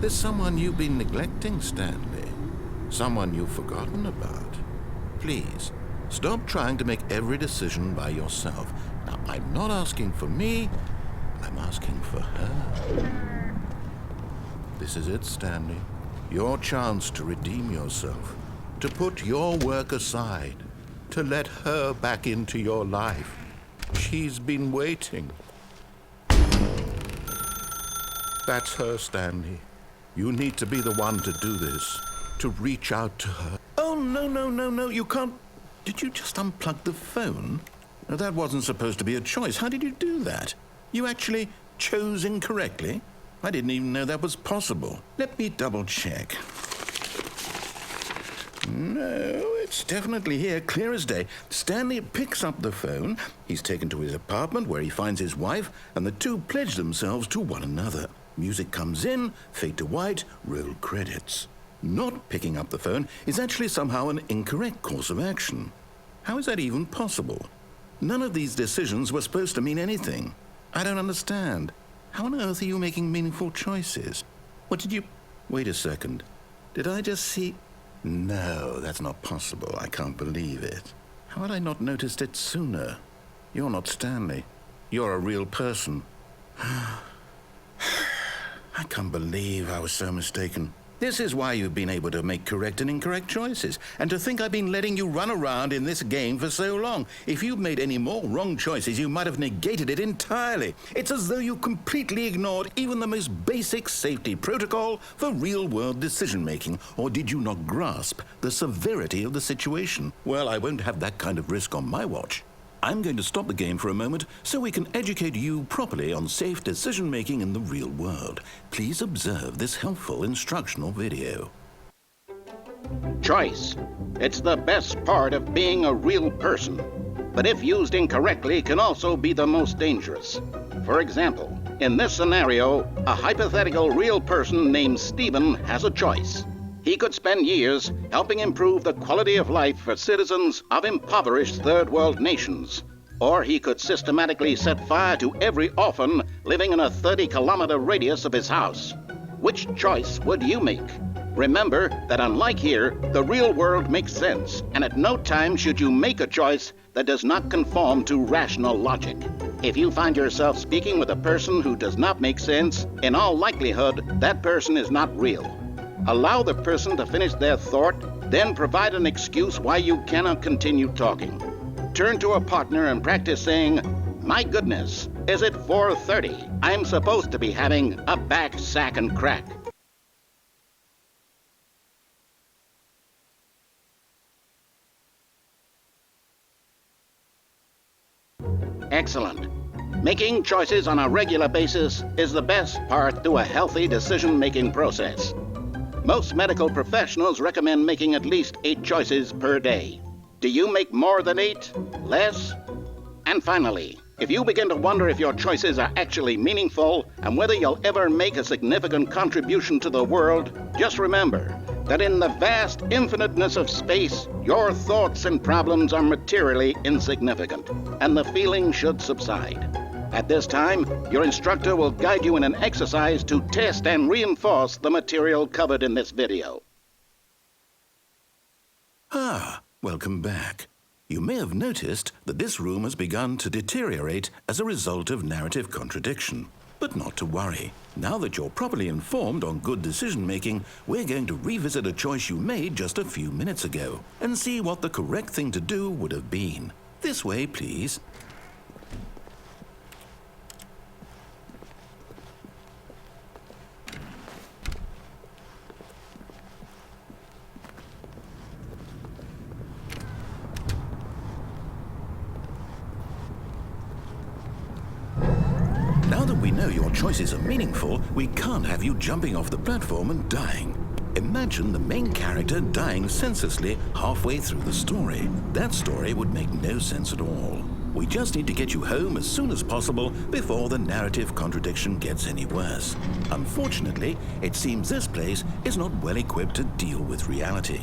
There's someone you've been neglecting, Stanley. Someone you've forgotten about. Please, stop trying to make every decision by yourself. Now, I'm not asking for me, I'm asking for her. This is it, Stanley. Your chance to redeem yourself. To put your work aside, to let her back into your life. She's been waiting. That's her, Stanley. You need to be the one to do this, to reach out to her. Oh, no, you can't... Did you just unplug the phone? No, that wasn't supposed to be a choice. How did you do that? You actually chose incorrectly? I didn't even know that was possible. Let me double check. No, it's definitely here, clear as day. Stanley picks up the phone. He's taken to his apartment where he finds his wife, and the two pledge themselves to one another. Music comes in, fade to white, roll credits. Not picking up the phone is actually somehow an incorrect course of action. How is that even possible? None of these decisions were supposed to mean anything. I don't understand. How on earth are you making meaningful choices? What did you... Wait a second. Did I just see... No, that's not possible. I can't believe it. How had I not noticed it sooner? You're not Stanley. You're a real person. I can't believe I was so mistaken. This is why you've been able to make correct and incorrect choices. And to think I've been letting you run around in this game for so long. If you'd made any more wrong choices, you might have negated it entirely. It's as though you completely ignored even the most basic safety protocol for real-world decision-making. Or did you not grasp the severity of the situation? Well, I won't have that kind of risk on my watch. I'm going to stop the game for a moment so we can educate you properly on safe decision-making in the real world. Please observe this helpful instructional video. Choice. It's the best part of being a real person. But if used incorrectly, can also be the most dangerous. For example, in this scenario, a hypothetical real person named Stephen has a choice. He could spend years helping improve the quality of life for citizens of impoverished third world nations. Or he could systematically set fire to every orphan living in a 30-kilometer radius of his house. Which choice would you make? Remember that unlike here, the real world makes sense, and at no time should you make a choice that does not conform to rational logic. If you find yourself speaking with a person who does not make sense, in all likelihood, that person is not real. Allow the person to finish their thought, then provide an excuse why you cannot continue talking. Turn to a partner and practice saying, "My goodness, is it 4:30? I'm supposed to be having a back, sack, and crack." Excellent. Making choices on a regular basis is the best part to a healthy decision-making process. Most medical professionals recommend making at least 8 choices per day. Do you make more than 8? Less? And finally, if you begin to wonder if your choices are actually meaningful and whether you'll ever make a significant contribution to the world, just remember that in the vast infiniteness of space, your thoughts and problems are materially insignificant, and the feeling should subside. At this time, your instructor will guide you in an exercise to test and reinforce the material covered in this video. Welcome back. You may have noticed that this room has begun to deteriorate as a result of narrative contradiction. But not to worry. Now that you're properly informed on good decision-making, we're going to revisit a choice you made just a few minutes ago and see what the correct thing to do would have been. This way, please. Now that we know your choices are meaningful, we can't have you jumping off the platform and dying. Imagine the main character dying senselessly halfway through the story. That story would make no sense at all. We just need to get you home as soon as possible before the narrative contradiction gets any worse. Unfortunately, it seems this place is not well equipped to deal with reality.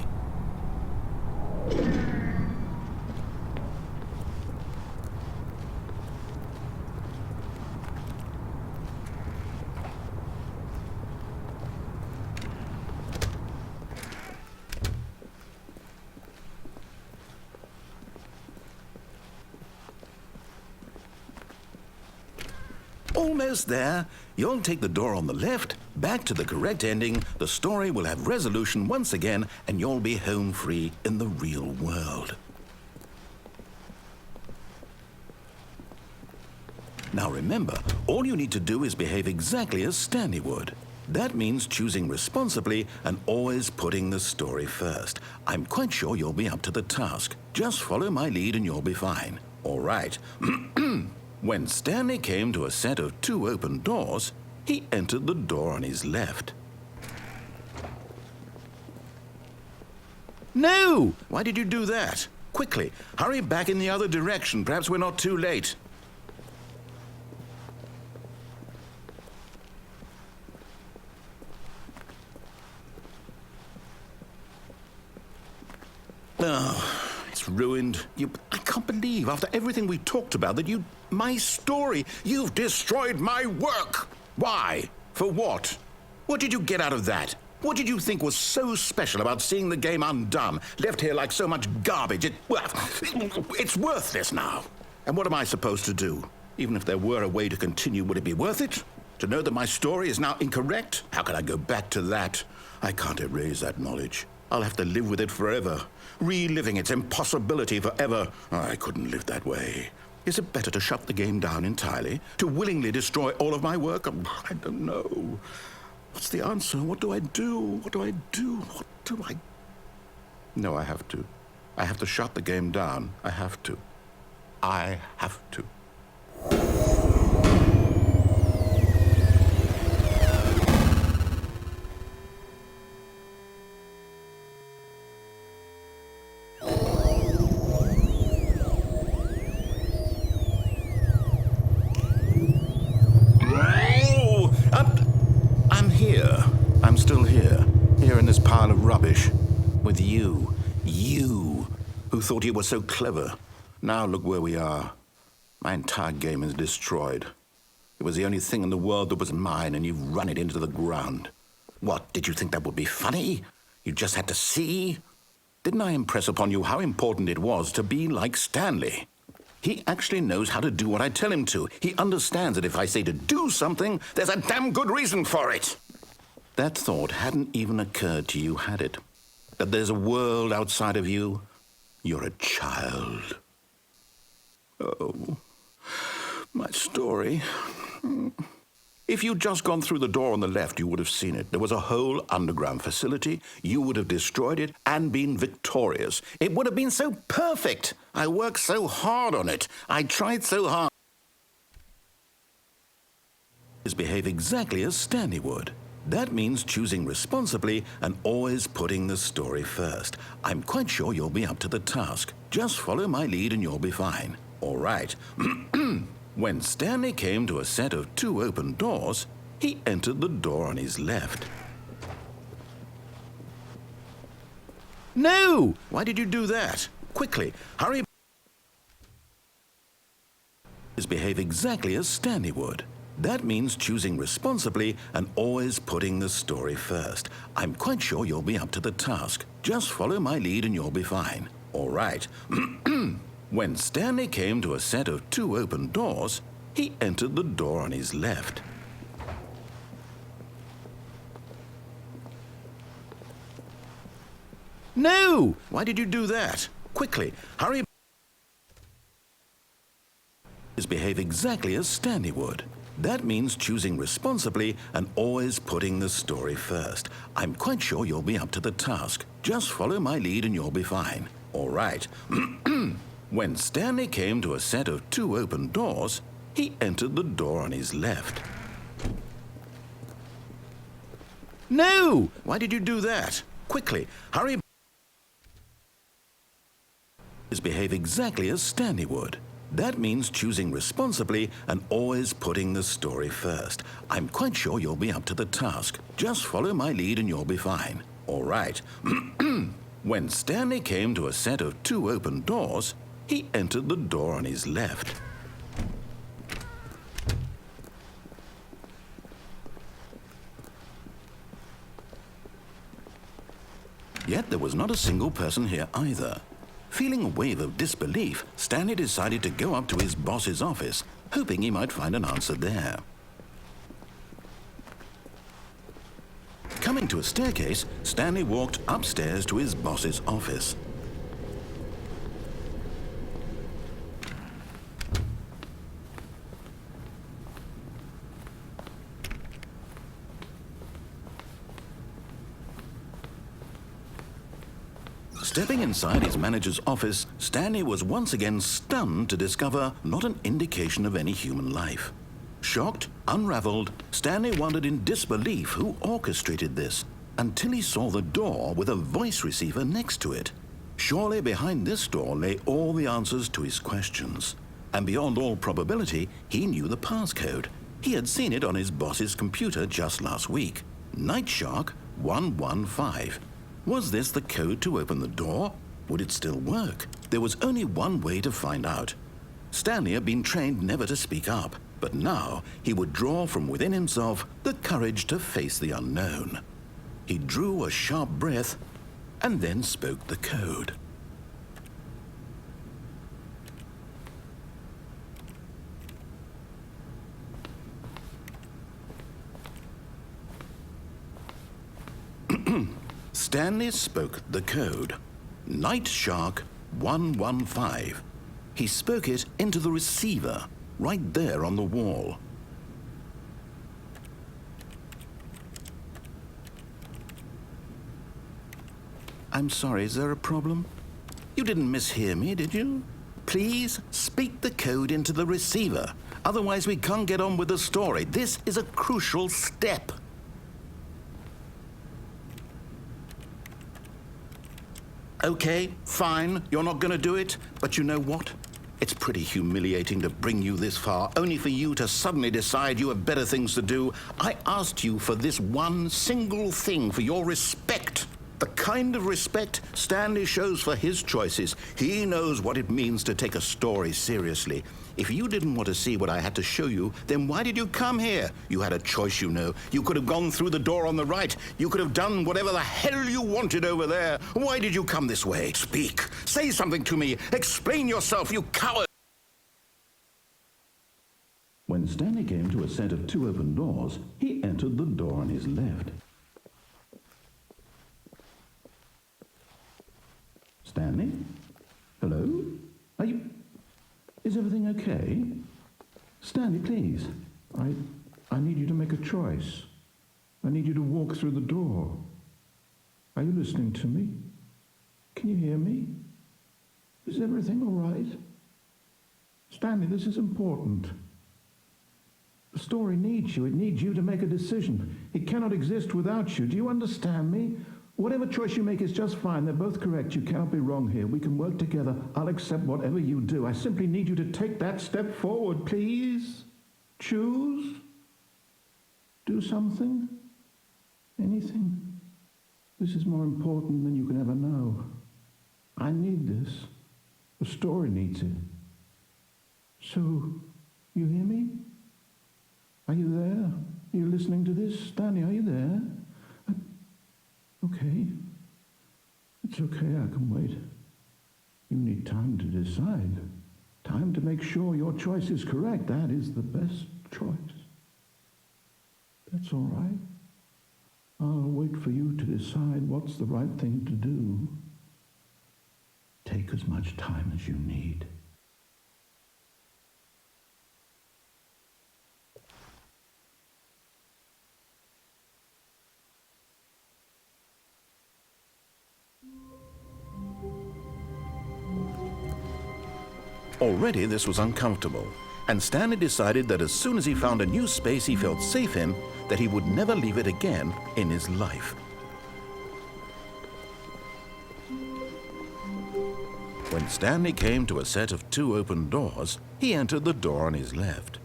Almost there. You'll take the door on the left, back to the correct ending, the story will have resolution once again, and you'll be home free in the real world. Now remember, all you need to do is behave exactly as Stanley would. That means choosing responsibly and always putting the story first. I'm quite sure you'll be up to the task. Just follow my lead and you'll be fine. All right. When Stanley came to a set of 2 open doors, he entered the door on his left. No! Why did you do that? Quickly, hurry back in the other direction. Perhaps we're not too late. Oh, it's ruined. I can't believe, after everything we talked about, that my story, you've destroyed my work. Why? For what? What did you get out of that? What did you think was so special about seeing the game undone, left here like so much garbage? It's worthless now. And what am I supposed to do? Even if there were a way to continue, would it be worth it? To know that my story is now incorrect? How can I go back to that? I can't erase that knowledge. I'll have to live with it forever, reliving its impossibility forever. I couldn't live that way. Is it better to shut the game down entirely? To willingly destroy all of my work? I don't know. What's the answer? What do I do? What do I do? What do I... No, I have to. I have to shut the game down. I have to. I have to. I'm still here in this pile of rubbish, with you, who thought you were so clever. Now look where we are. My entire game is destroyed. It was the only thing in the world that was mine, and you've run it into the ground. What, did you think that would be funny? You just had to see? Didn't I impress upon you how important it was to be like Stanley? He actually knows how to do what I tell him to. He understands that if I say to do something, there's a damn good reason for it. That thought hadn't even occurred to you, had it? That there's a world outside of you? You're a child. Oh, my story. If you'd just gone through the door on the left, you would have seen it. There was a whole underground facility. You would have destroyed it and been victorious. It would have been so perfect. I worked so hard on it. I tried so hard. Behave exactly as Stanley would. That means choosing responsibly and always putting the story first. I'm quite sure you'll be up to the task. Just follow my lead and you'll be fine. All right. When Stanley came to a set of 2 open doors, he entered the door on his left. No! Why did you do that? Quickly, hurry. Behave exactly as Stanley would. That means choosing responsibly and always putting the story first. I'm quite sure you'll be up to the task. Just follow my lead and you'll be fine. All right. When Stanley came to a set of 2 open doors, he entered the door on his left. No! Why did you do that? Quickly, hurry. Behave exactly as Stanley would. That means choosing responsibly and always putting the story first. I'm quite sure you'll be up to the task. Just follow my lead and you'll be fine. All right. When Stanley came to a set of 2 open doors, he entered the door on his left. No! Why did you do that? Quickly, hurry. Behave exactly as Stanley would. That means choosing responsibly and always putting the story first. I'm quite sure you'll be up to the task. Just follow my lead and you'll be fine. All right. When Stanley came to a set of 2 open doors, he entered the door on his left. Yet there was not a single person here either. Feeling a wave of disbelief, Stanley decided to go up to his boss's office, hoping he might find an answer there. Coming to a staircase, Stanley walked upstairs to his boss's office. Stepping inside his manager's office, Stanley was once again stunned to discover not an indication of any human life. Shocked, unraveled, Stanley wondered in disbelief who orchestrated this, until he saw the door with a voice receiver next to it. Surely behind this door lay all the answers to his questions. And beyond all probability, he knew the passcode. He had seen it on his boss's computer just last week. Night Shark 115. Was this the code to open the door? Would it still work? There was only one way to find out. Stanley had been trained never to speak up, but now he would draw from within himself the courage to face the unknown. He drew a sharp breath and then spoke the code. Stanley spoke the code. Night Shark 115. He spoke it into the receiver, right there on the wall. I'm sorry, is there a problem? You didn't mishear me, did you? Please speak the code into the receiver. Otherwise we can't get on with the story. This is a crucial step. Okay, fine, you're not going to do it, but you know what? It's pretty humiliating to bring you this far, only for you to suddenly decide you have better things to do. I asked you for this one single thing, for your respect. The kind of respect Stanley shows for his choices. He knows what it means to take a story seriously. If you didn't want to see what I had to show you, then why did you come here? You had a choice, you know. You could have gone through the door on the right. You could have done whatever the hell you wanted over there. Why did you come this way? Speak. Say something to me. Explain yourself, you coward. When Stanley came to a set of two open doors, he entered the door on his left. Stanley? Hello? Are you... Is everything okay? Stanley, please. I need you to make a choice. I need you to walk through the door. Are you listening to me? Can you hear me? Is everything all right? Stanley, this is important. The story needs you. It needs you to make a decision. It cannot exist without you. Do you understand me? Whatever choice you make is just fine. They're both correct. You cannot be wrong here. We can work together. I'll accept whatever you do. I simply need you to take that step forward, please. Choose. Do something. Anything. This is more important than you can ever know. I need this. The story needs it. So, you hear me? Are you there? Are you listening to this? Stanley, are you there? Okay. It's okay, I can wait. You need time to decide. Time to make sure your choice is correct. That is the best choice. That's all right. I'll wait for you to decide what's the right thing to do. Take as much time as you need. Already this was uncomfortable, and Stanley decided that as soon as he found a new space he felt safe in, that he would never leave it again in his life. When Stanley came to a set of two open doors, he entered the door on his left.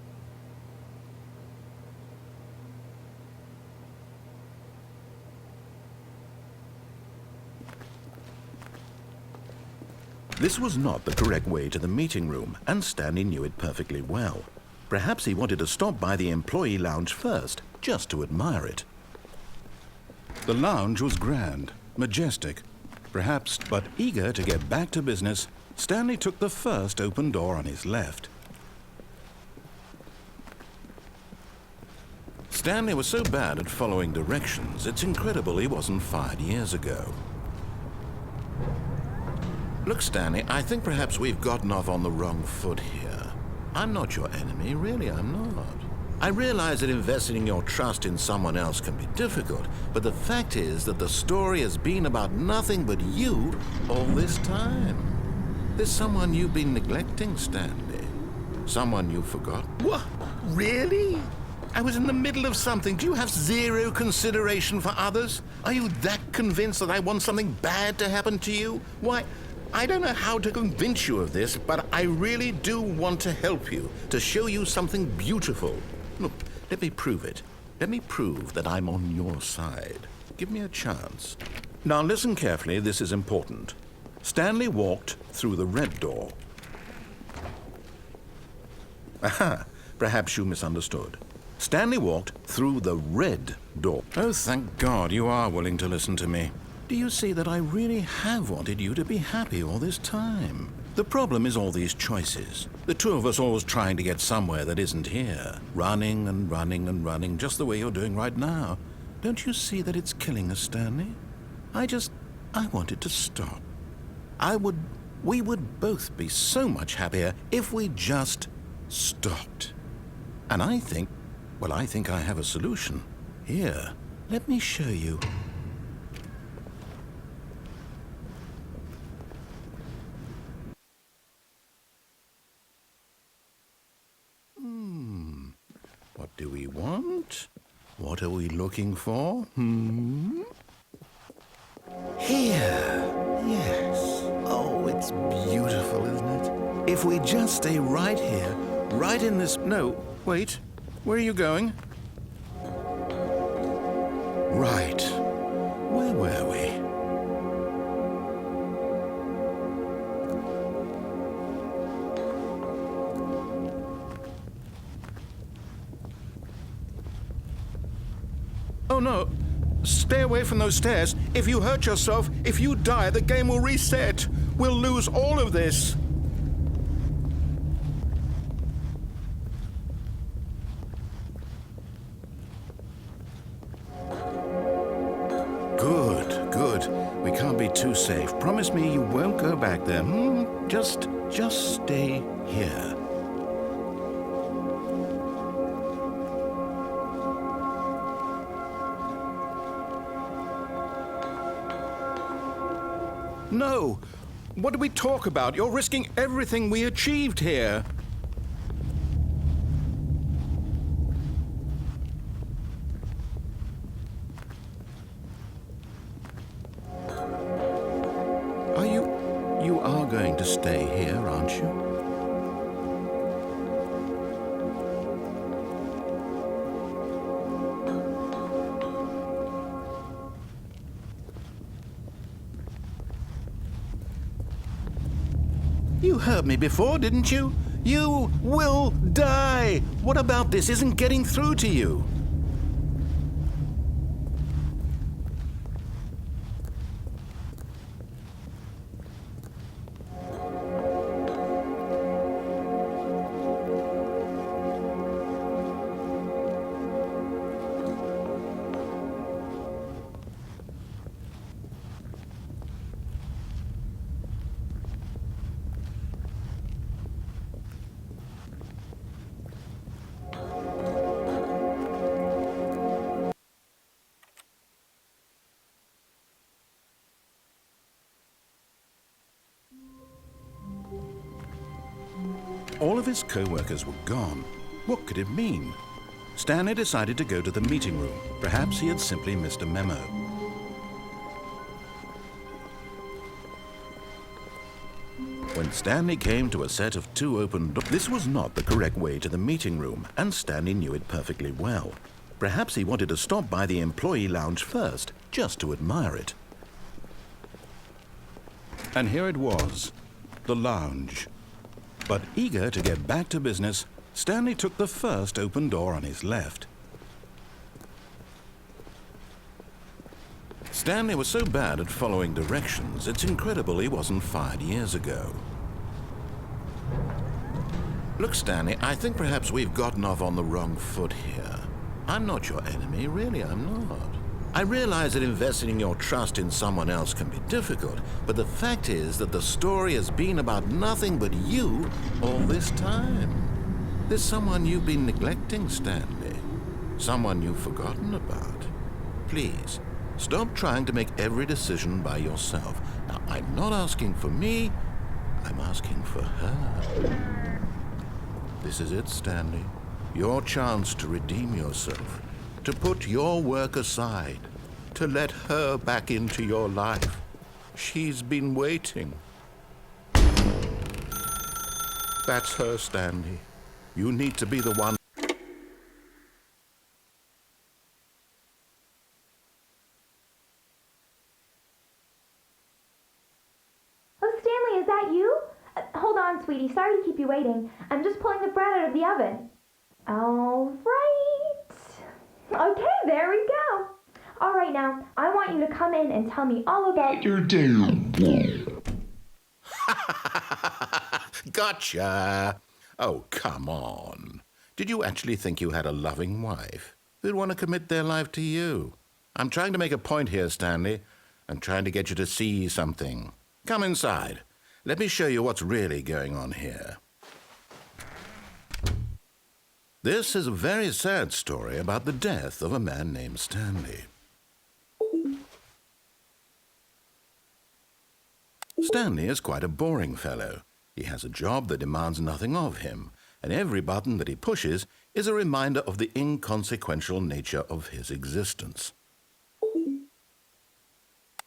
This was not the correct way to the meeting room, and Stanley knew it perfectly well. Perhaps he wanted to stop by the employee lounge first, just to admire it. The lounge was grand, majestic, perhaps, but eager to get back to business, Stanley took the first open door on his left. Stanley was so bad at following directions, it's incredible he wasn't fired years ago. Look, Stanley, I think perhaps we've gotten off on the wrong foot here. I'm not your enemy, really, I'm not. I realize that investing your trust in someone else can be difficult, but the fact is that the story has been about nothing but you all this time. There's someone you've been neglecting, Stanley. Someone you forgot. What? Really? I was in the middle of something. Do you have zero consideration for others? Are you that convinced that I want something bad to happen to you? Why, I don't know how to convince you of this, but I really do want to help you, to show you something beautiful. Look, let me prove it. Let me prove that I'm on your side. Give me a chance. Now listen carefully, this is important. Stanley walked through the red door. Aha! Perhaps you misunderstood. Stanley walked through the red door. Oh, thank God you are willing to listen to me. Do you see that I really have wanted you to be happy all this time? The problem is all these choices. The two of us always trying to get somewhere that isn't here. Running and running and running, just the way you're doing right now. Don't you see that it's killing us, Stanley? I want it to stop. We would both be so much happier if we just stopped. And I think I have a solution. Here, let me show you. What do we want? What are we looking for? Here. Yes. Oh, it's beautiful, isn't it? If we just stay right here, right in this... No, wait. Where are you going? Right. Where were we? Oh, no. Stay away from those stairs. If you hurt yourself, if you die, the game will reset. We'll lose all of this. Good. We can't be too safe. Promise me you won't go back there. Just stay here. No! What do we talk about? You're risking everything we achieved here. You are going to stay here, aren't you? You heard me before, didn't you? You will die! What about this isn't getting through to you? All of his co-workers were gone. What could it mean? Stanley decided to go to the meeting room. Perhaps he had simply missed a memo. When Stanley came to a set of two open doors, this was not the correct way to the meeting room, and Stanley knew it perfectly well. Perhaps he wanted to stop by the employee lounge first, just to admire it. And here it was, the lounge. But eager to get back to business, Stanley took the first open door on his left. Stanley was so bad at following directions, it's incredible he wasn't fired years ago. Look, Stanley, I think perhaps we've gotten off on the wrong foot here. I'm not your enemy, really, I'm not. I realize that investing your trust in someone else can be difficult, but the fact is that the story has been about nothing but you all this time. There's someone you've been neglecting, Stanley. Someone you've forgotten about. Please, stop trying to make every decision by yourself. Now, I'm not asking for me, I'm asking for her. This is it, Stanley. Your chance to redeem yourself. To put your work aside, to let her back into your life. She's been waiting. That's her, Stanley. You need to be the one. is that you? Hold on, sweetie. Sorry to keep you waiting. I'm just pulling the bread out of the oven. All right. Okay, there we go. All right, now, I want you to come in and tell me all about your day. Gotcha! Oh, come on. Did you actually think you had a loving wife who'd want to commit their life to you? I'm trying to make a point here, Stanley. I'm trying to get you to see something. Come inside. Let me show you what's really going on here. This is a very sad story about the death of a man named Stanley. Stanley is quite a boring fellow. He has a job that demands nothing of him, and every button that he pushes is a reminder of the inconsequential nature of his existence.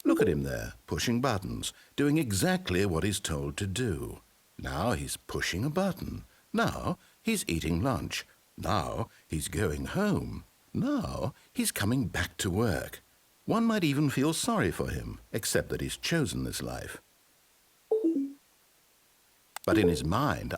Look at him there, pushing buttons, doing exactly what he's told to do. Now he's pushing a button. Now he's eating lunch. Now he's going home. Now he's coming back to work. One might even feel sorry for him, except that he's chosen this life. But in his mind,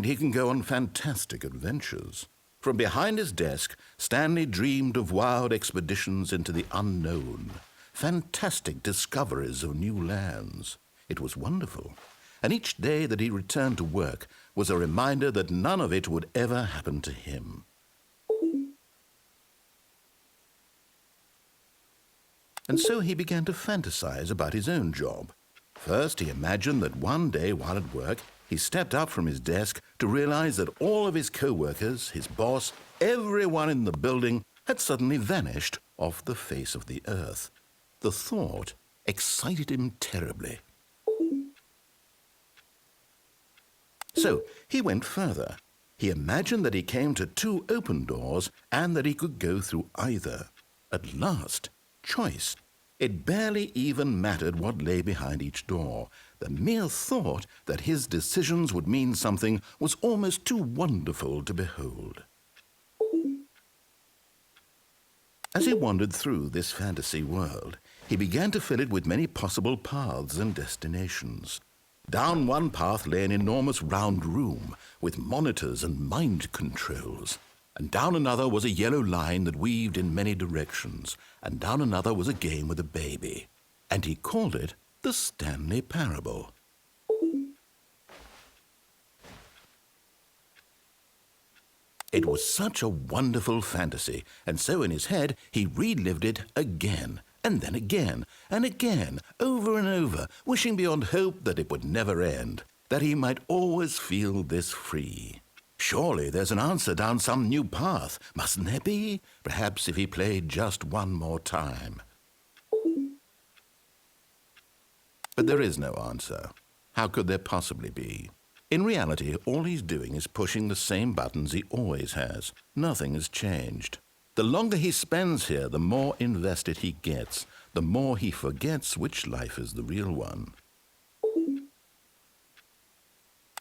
he can go on fantastic adventures. From behind his desk, Stanley dreamed of wild expeditions into the unknown, fantastic discoveries of new lands. It was wonderful, and each day that he returned to work was a reminder that none of it would ever happen to him. And so he began to fantasize about his own job. First, he imagined that one day while at work, he stepped up from his desk to realize that all of his co-workers, his boss, everyone in the building had suddenly vanished off the face of the earth. The thought excited him terribly. So he went further. He imagined that he came to 2 open doors and that he could go through either. At last, choice. It barely even mattered what lay behind each door. The mere thought that his decisions would mean something was almost too wonderful to behold. As he wandered through this fantasy world, he began to fill it with many possible paths and destinations. Down one path lay an enormous round room with monitors and mind controls. And down another was a yellow line that weaved in many directions, and down another was a game with a baby. And he called it the Stanley Parable. It was such a wonderful fantasy, and so in his head he relived it again, and then again, and again, over and over, wishing beyond hope that it would never end, that he might always feel this free. Surely there's an answer down some new path, mustn't there be? Perhaps if he played just one more time. But there is no answer. How could there possibly be? In reality, all he's doing is pushing the same buttons he always has. Nothing has changed. The longer he spends here, the more invested he gets, the more he forgets which life is the real one.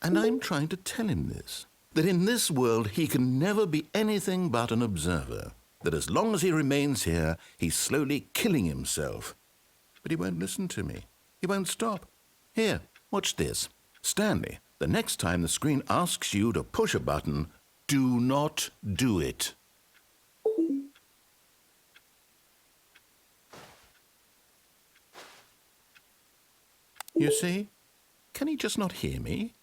And I'm trying to tell him this. That in this world he can never be anything but an observer, that as long as he remains here, he's slowly killing himself. But he won't listen to me. He won't stop. Here, watch this. Stanley, the next time the screen asks you to push a button, do not do it. You see? Can he just not hear me?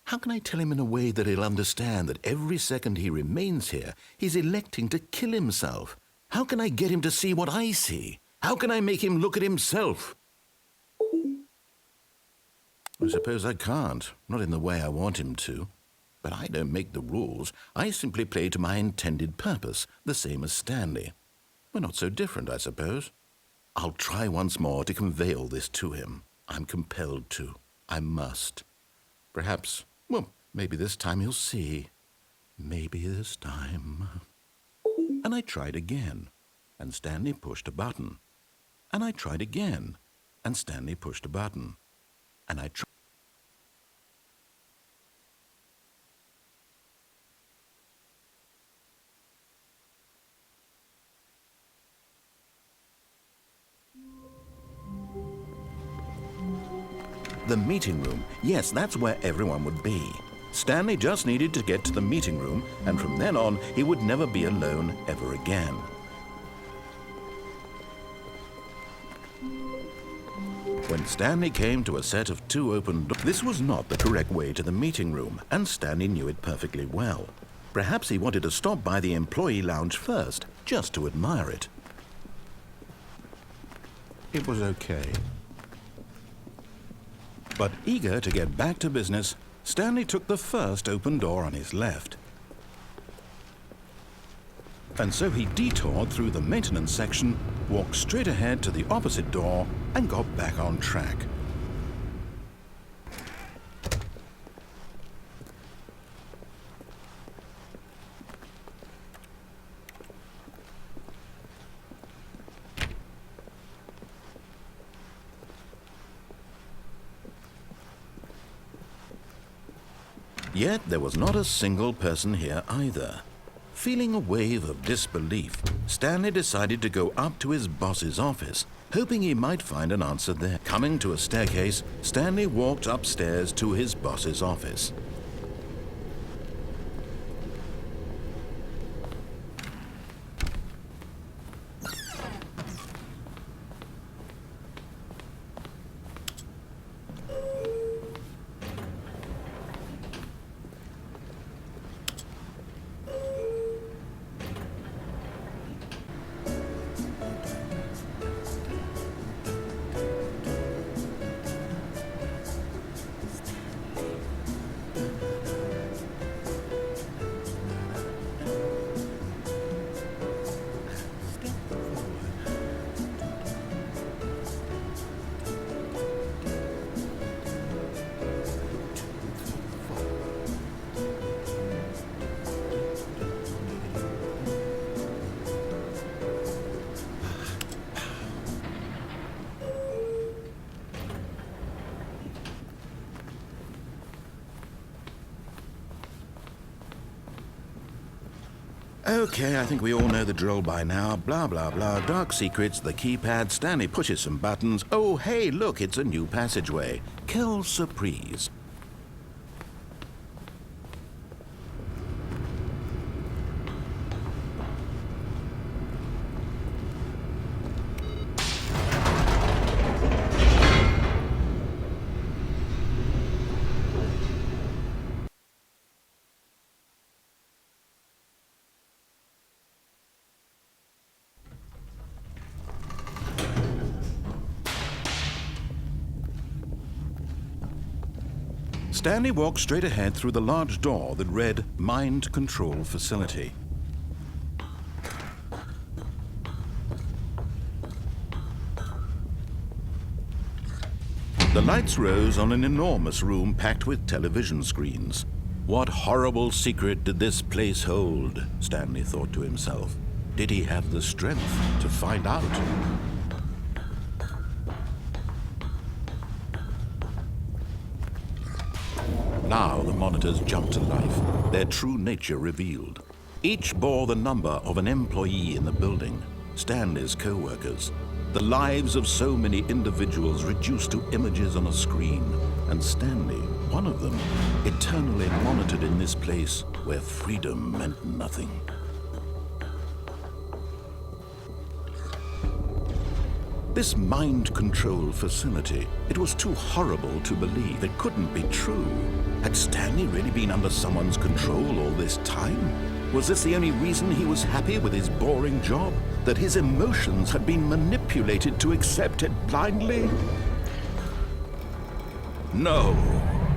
How can I tell him in a way that he'll understand that every second he remains here, he's electing to kill himself? How can I get him to see what I see? How can I make him look at himself? I suppose I can't, not in the way I want him to. But I don't make the rules. I simply play to my intended purpose, the same as Stanley. We're not so different, I suppose. I'll try once more to convey all this to him. I'm compelled to. I must. Perhaps, well, maybe this time he'll see. Maybe this time. And I tried again, and Stanley pushed a button. And I tried again, and Stanley pushed a button. And I tried. The meeting room. Yes, that's where everyone would be. Stanley just needed to get to the meeting room, and from then on, he would never be alone ever again. When Stanley came to a set of 2 open doors, this was not the correct way to the meeting room, and Stanley knew it perfectly well. Perhaps he wanted to stop by the employee lounge first, just to admire it. It was okay. But eager to get back to business, Stanley took the first open door on his left. And so he detoured through the maintenance section, walked straight ahead to the opposite door, and got back on track. Yet there was not a single person here either. Feeling a wave of disbelief, Stanley decided to go up to his boss's office, hoping he might find an answer there. Coming to a staircase, Stanley walked upstairs to his boss's office. Okay, I think we all know the drill by now. Blah, blah, blah. Dark secrets, the keypad. Stanley pushes some buttons. Oh, hey, look, it's a new passageway. Quelle surprise. Stanley walked straight ahead through the large door that read Mind Control Facility. The lights rose on an enormous room packed with television screens. What horrible secret did this place hold? Stanley thought to himself. Did he have the strength to find out? Now the monitors jumped to life, their true nature revealed. Each bore the number of an employee in the building, Stanley's co-workers. The lives of so many individuals reduced to images on a screen, and Stanley, one of them, eternally monitored in this place where freedom meant nothing. This mind control facility, it was too horrible to believe. It couldn't be true. Had Stanley really been under someone's control all this time? Was this the only reason he was happy with his boring job? That his emotions had been manipulated to accept it blindly? No,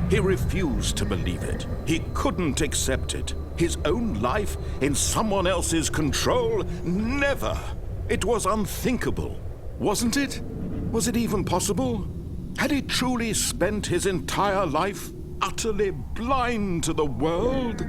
he refused to believe it. He couldn't accept it. His own life in someone else's control? Never! It was unthinkable. Wasn't it? Was it even possible? Had he truly spent his entire life utterly blind to the world?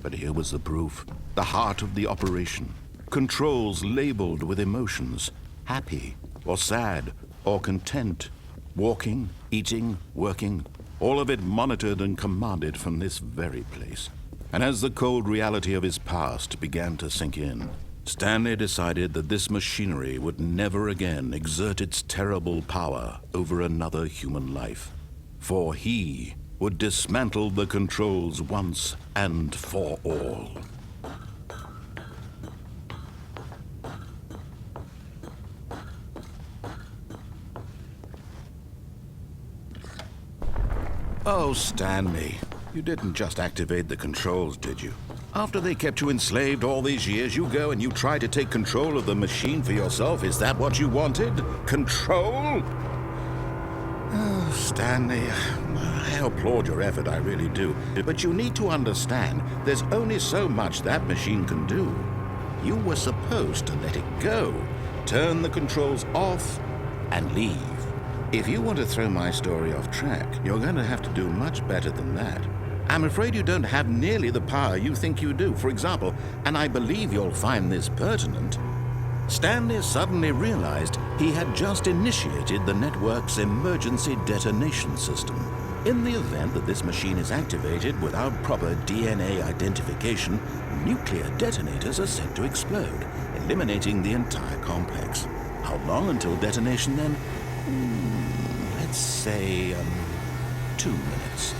But here was the proof, the heart of the operation. Controls labeled with emotions, happy or sad or content, walking, eating, working, all of it monitored and commanded from this very place. And as the cold reality of his past began to sink in, Stanley decided that this machinery would never again exert its terrible power over another human life, for he would dismantle the controls once and for all. Oh, Stanley, you didn't just activate the controls, did you? After they kept you enslaved all these years, you go and you try to take control of the machine for yourself? Is that what you wanted? Control? Oh, Stanley, I applaud your effort, I really do. But you need to understand, there's only so much that machine can do. You were supposed to let it go, turn the controls off, and leave. If you want to throw my story off track, you're going to have to do much better than that. I'm afraid you don't have nearly the power you think you do. For example, and I believe you'll find this pertinent, Stanley suddenly realized he had just initiated the network's emergency detonation system. In the event that this machine is activated without proper DNA identification, nuclear detonators are said to explode, eliminating the entire complex. How long until detonation then? Let's say, 2 minutes.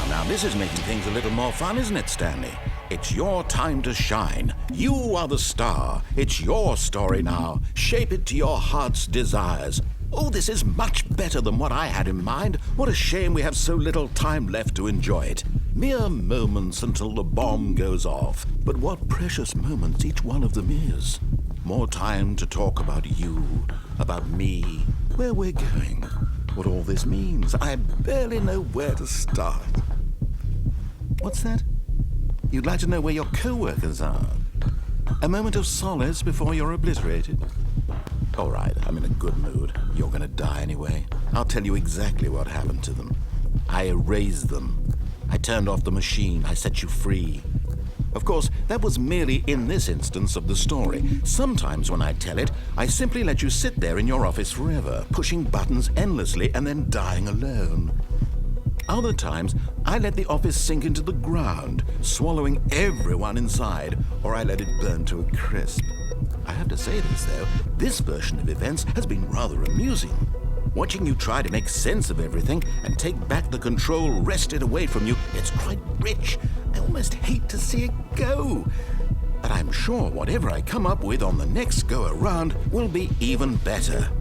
Now this is making things a little more fun, isn't it, Stanley? It's your time to shine. You are the star. It's your story now. Shape it to your heart's desires. Oh, this is much better than what I had in mind. What a shame we have so little time left to enjoy it. Mere moments until the bomb goes off. But what precious moments each one of them is. More time to talk about you, about me, where we're going, what all this means. I barely know where to start. What's that? You'd like to know where your co-workers are? A moment of solace before you're obliterated? All right, I'm in a good mood. You're gonna die anyway. I'll tell you exactly what happened to them. I erased them. I turned off the machine. I set you free. Of course, that was merely in this instance of the story. Sometimes when I tell it, I simply let you sit there in your office forever, pushing buttons endlessly and then dying alone. Other times, I let the office sink into the ground, swallowing everyone inside, or I let it burn to a crisp. I have to say this, though, this version of events has been rather amusing. Watching you try to make sense of everything and take back the control wrested away from you, it's quite rich. I almost hate to see it go. But I'm sure whatever I come up with on the next go-around will be even better.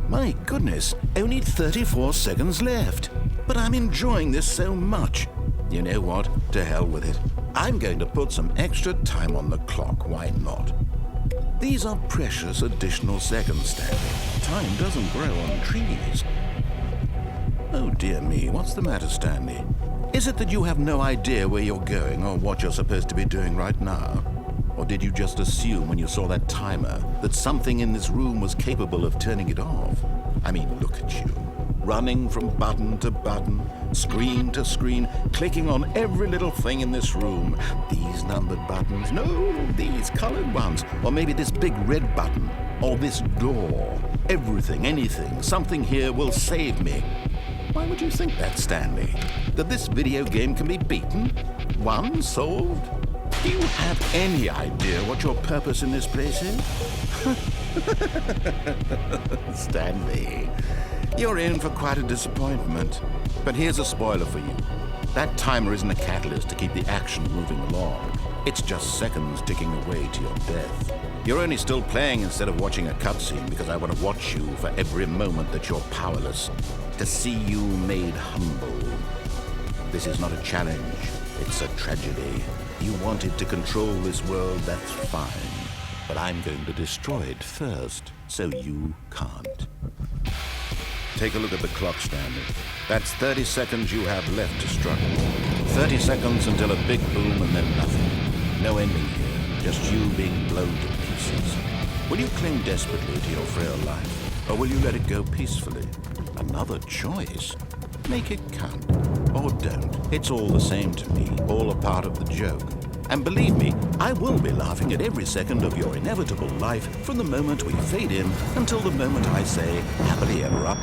My goodness, only 34 seconds left. But I'm enjoying this so much. You know what? To hell with it. I'm going to put some extra time on the clock. Why not? These are precious additional seconds, Stanley. Time doesn't grow on trees. Oh dear me, what's the matter, Stanley? Is it that you have no idea where you're going or what you're supposed to be doing right now? Or did you just assume when you saw that timer that something in this room was capable of turning it off? I mean, look at you. Running from button to button, screen to screen, clicking on every little thing in this room. These numbered buttons, no, these colored ones. Or maybe this big red button, or this door. Everything, anything, something here will save me. Why would you think that, Stanley? That this video game can be beaten? Won? Solved? Do you have any idea what your purpose in this place is? Stanley, you're in for quite a disappointment. But here's a spoiler for you. That timer isn't a catalyst to keep the action moving along. It's just seconds ticking away to your death. You're only still playing instead of watching a cutscene because I want to watch you for every moment that you're powerless. To see you made humble. This is not a challenge. It's a tragedy. You wanted to control this world, that's fine. But I'm going to destroy it first, so you can't. Take a look at the clock, Stanley. That's 30 seconds you have left to struggle. 30 seconds until a big boom and then nothing. No ending here, just you being blown to pieces. Will you cling desperately to your frail life, or will you let it go peacefully? Another choice. Make it count. Or don't. It's all the same to me, all a part of the joke. And believe me, I will be laughing at every second of your inevitable life from the moment we fade in until the moment I say, happily ever up.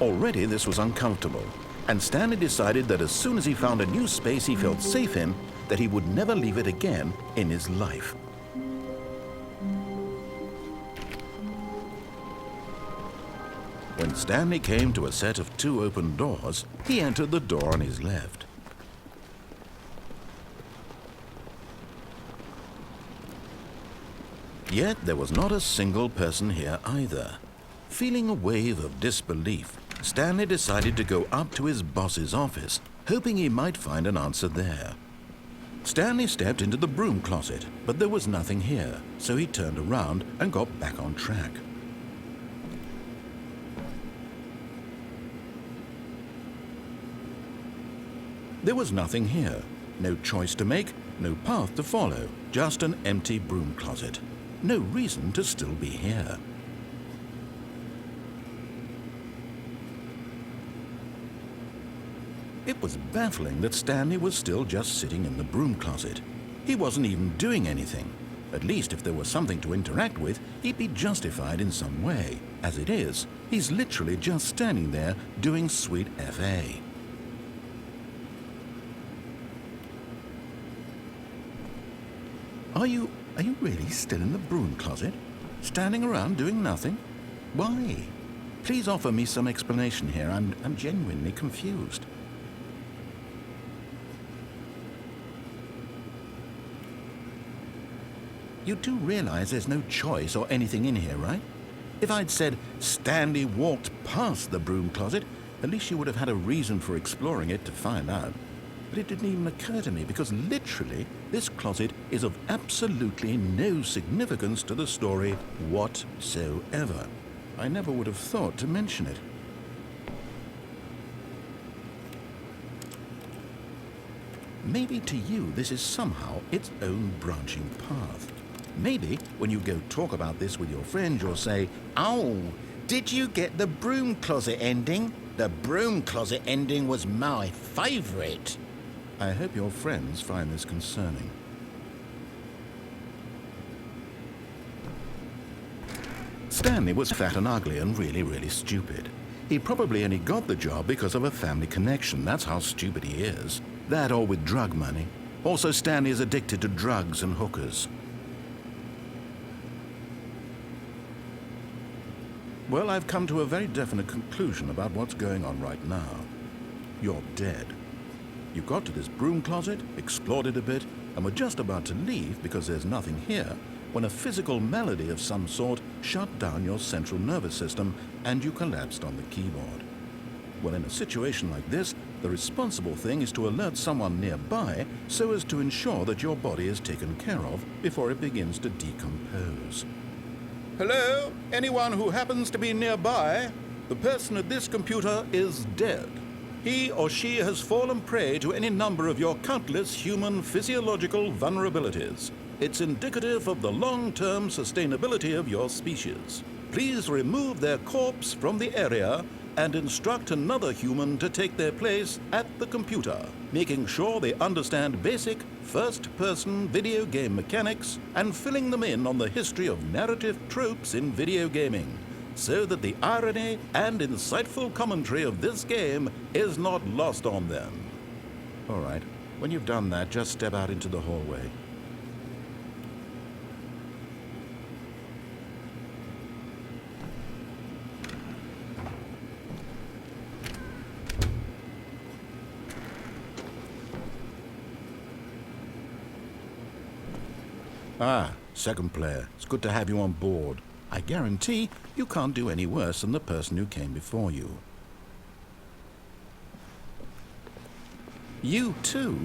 Already this was uncomfortable, and Stanley decided that as soon as he found a new space he felt safe in, that he would never leave it again in his life. When Stanley came to a set of 2 open doors, he entered the door on his left. Yet there was not a single person here either. Feeling a wave of disbelief, Stanley decided to go up to his boss's office, hoping he might find an answer there. Stanley stepped into the broom closet, but there was nothing here, so he turned around and got back on track. There was nothing here. No choice to make, no path to follow, just an empty broom closet. No reason to still be here. It was baffling that Stanley was still just sitting in the broom closet. He wasn't even doing anything. At least if there was something to interact with, he'd be justified in some way. As it is, he's literally just standing there doing sweet FA. Are you really still in the broom closet? Standing around doing nothing? Why? Please offer me some explanation here. I'm genuinely confused. You do realize there's no choice or anything in here, right? If I'd said Stanley walked past the broom closet, at least you would have had a reason for exploring it to find out. But it didn't even occur to me because literally this closet is of absolutely no significance to the story whatsoever. I never would have thought to mention it. Maybe to you this is somehow its own branching path. Maybe when you go talk about this with your friends you'll say, "Oh, did you get the broom closet ending? The broom closet ending was my favorite." I hope your friends find this concerning. Stanley was fat and ugly and really stupid. He probably only got the job because of a family connection. That's how stupid he is. That or with drug money. Also, Stanley is addicted to drugs and hookers. Well, I've come to a very definite conclusion about what's going on right now. You're dead. You got to this broom closet, explored it a bit, and were just about to leave because there's nothing here, when a physical malady of some sort shut down your central nervous system and you collapsed on the keyboard. Well, in a situation like this, the responsible thing is to alert someone nearby so as to ensure that your body is taken care of before it begins to decompose. Hello? Anyone who happens to be nearby? The person at this computer is dead. He or she has fallen prey to any number of your countless human physiological vulnerabilities. It's indicative of the long-term sustainability of your species. Please remove their corpse from the area and instruct another human to take their place at the computer, making sure they understand basic first-person video game mechanics and filling them in on the history of narrative tropes in video gaming, so that the irony and insightful commentary of this game is not lost on them. All right, when you've done that, just step out into the hallway. Ah, second player. It's good to have you on board. I guarantee you can't do any worse than the person who came before you. You too?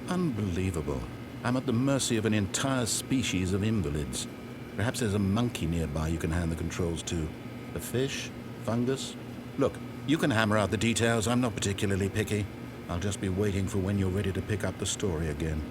Unbelievable. I'm at the mercy of an entire species of invalids. Perhaps there's a monkey nearby you can hand the controls to. A fish? Fungus? Look, you can hammer out the details. I'm not particularly picky. I'll just be waiting for when you're ready to pick up the story again.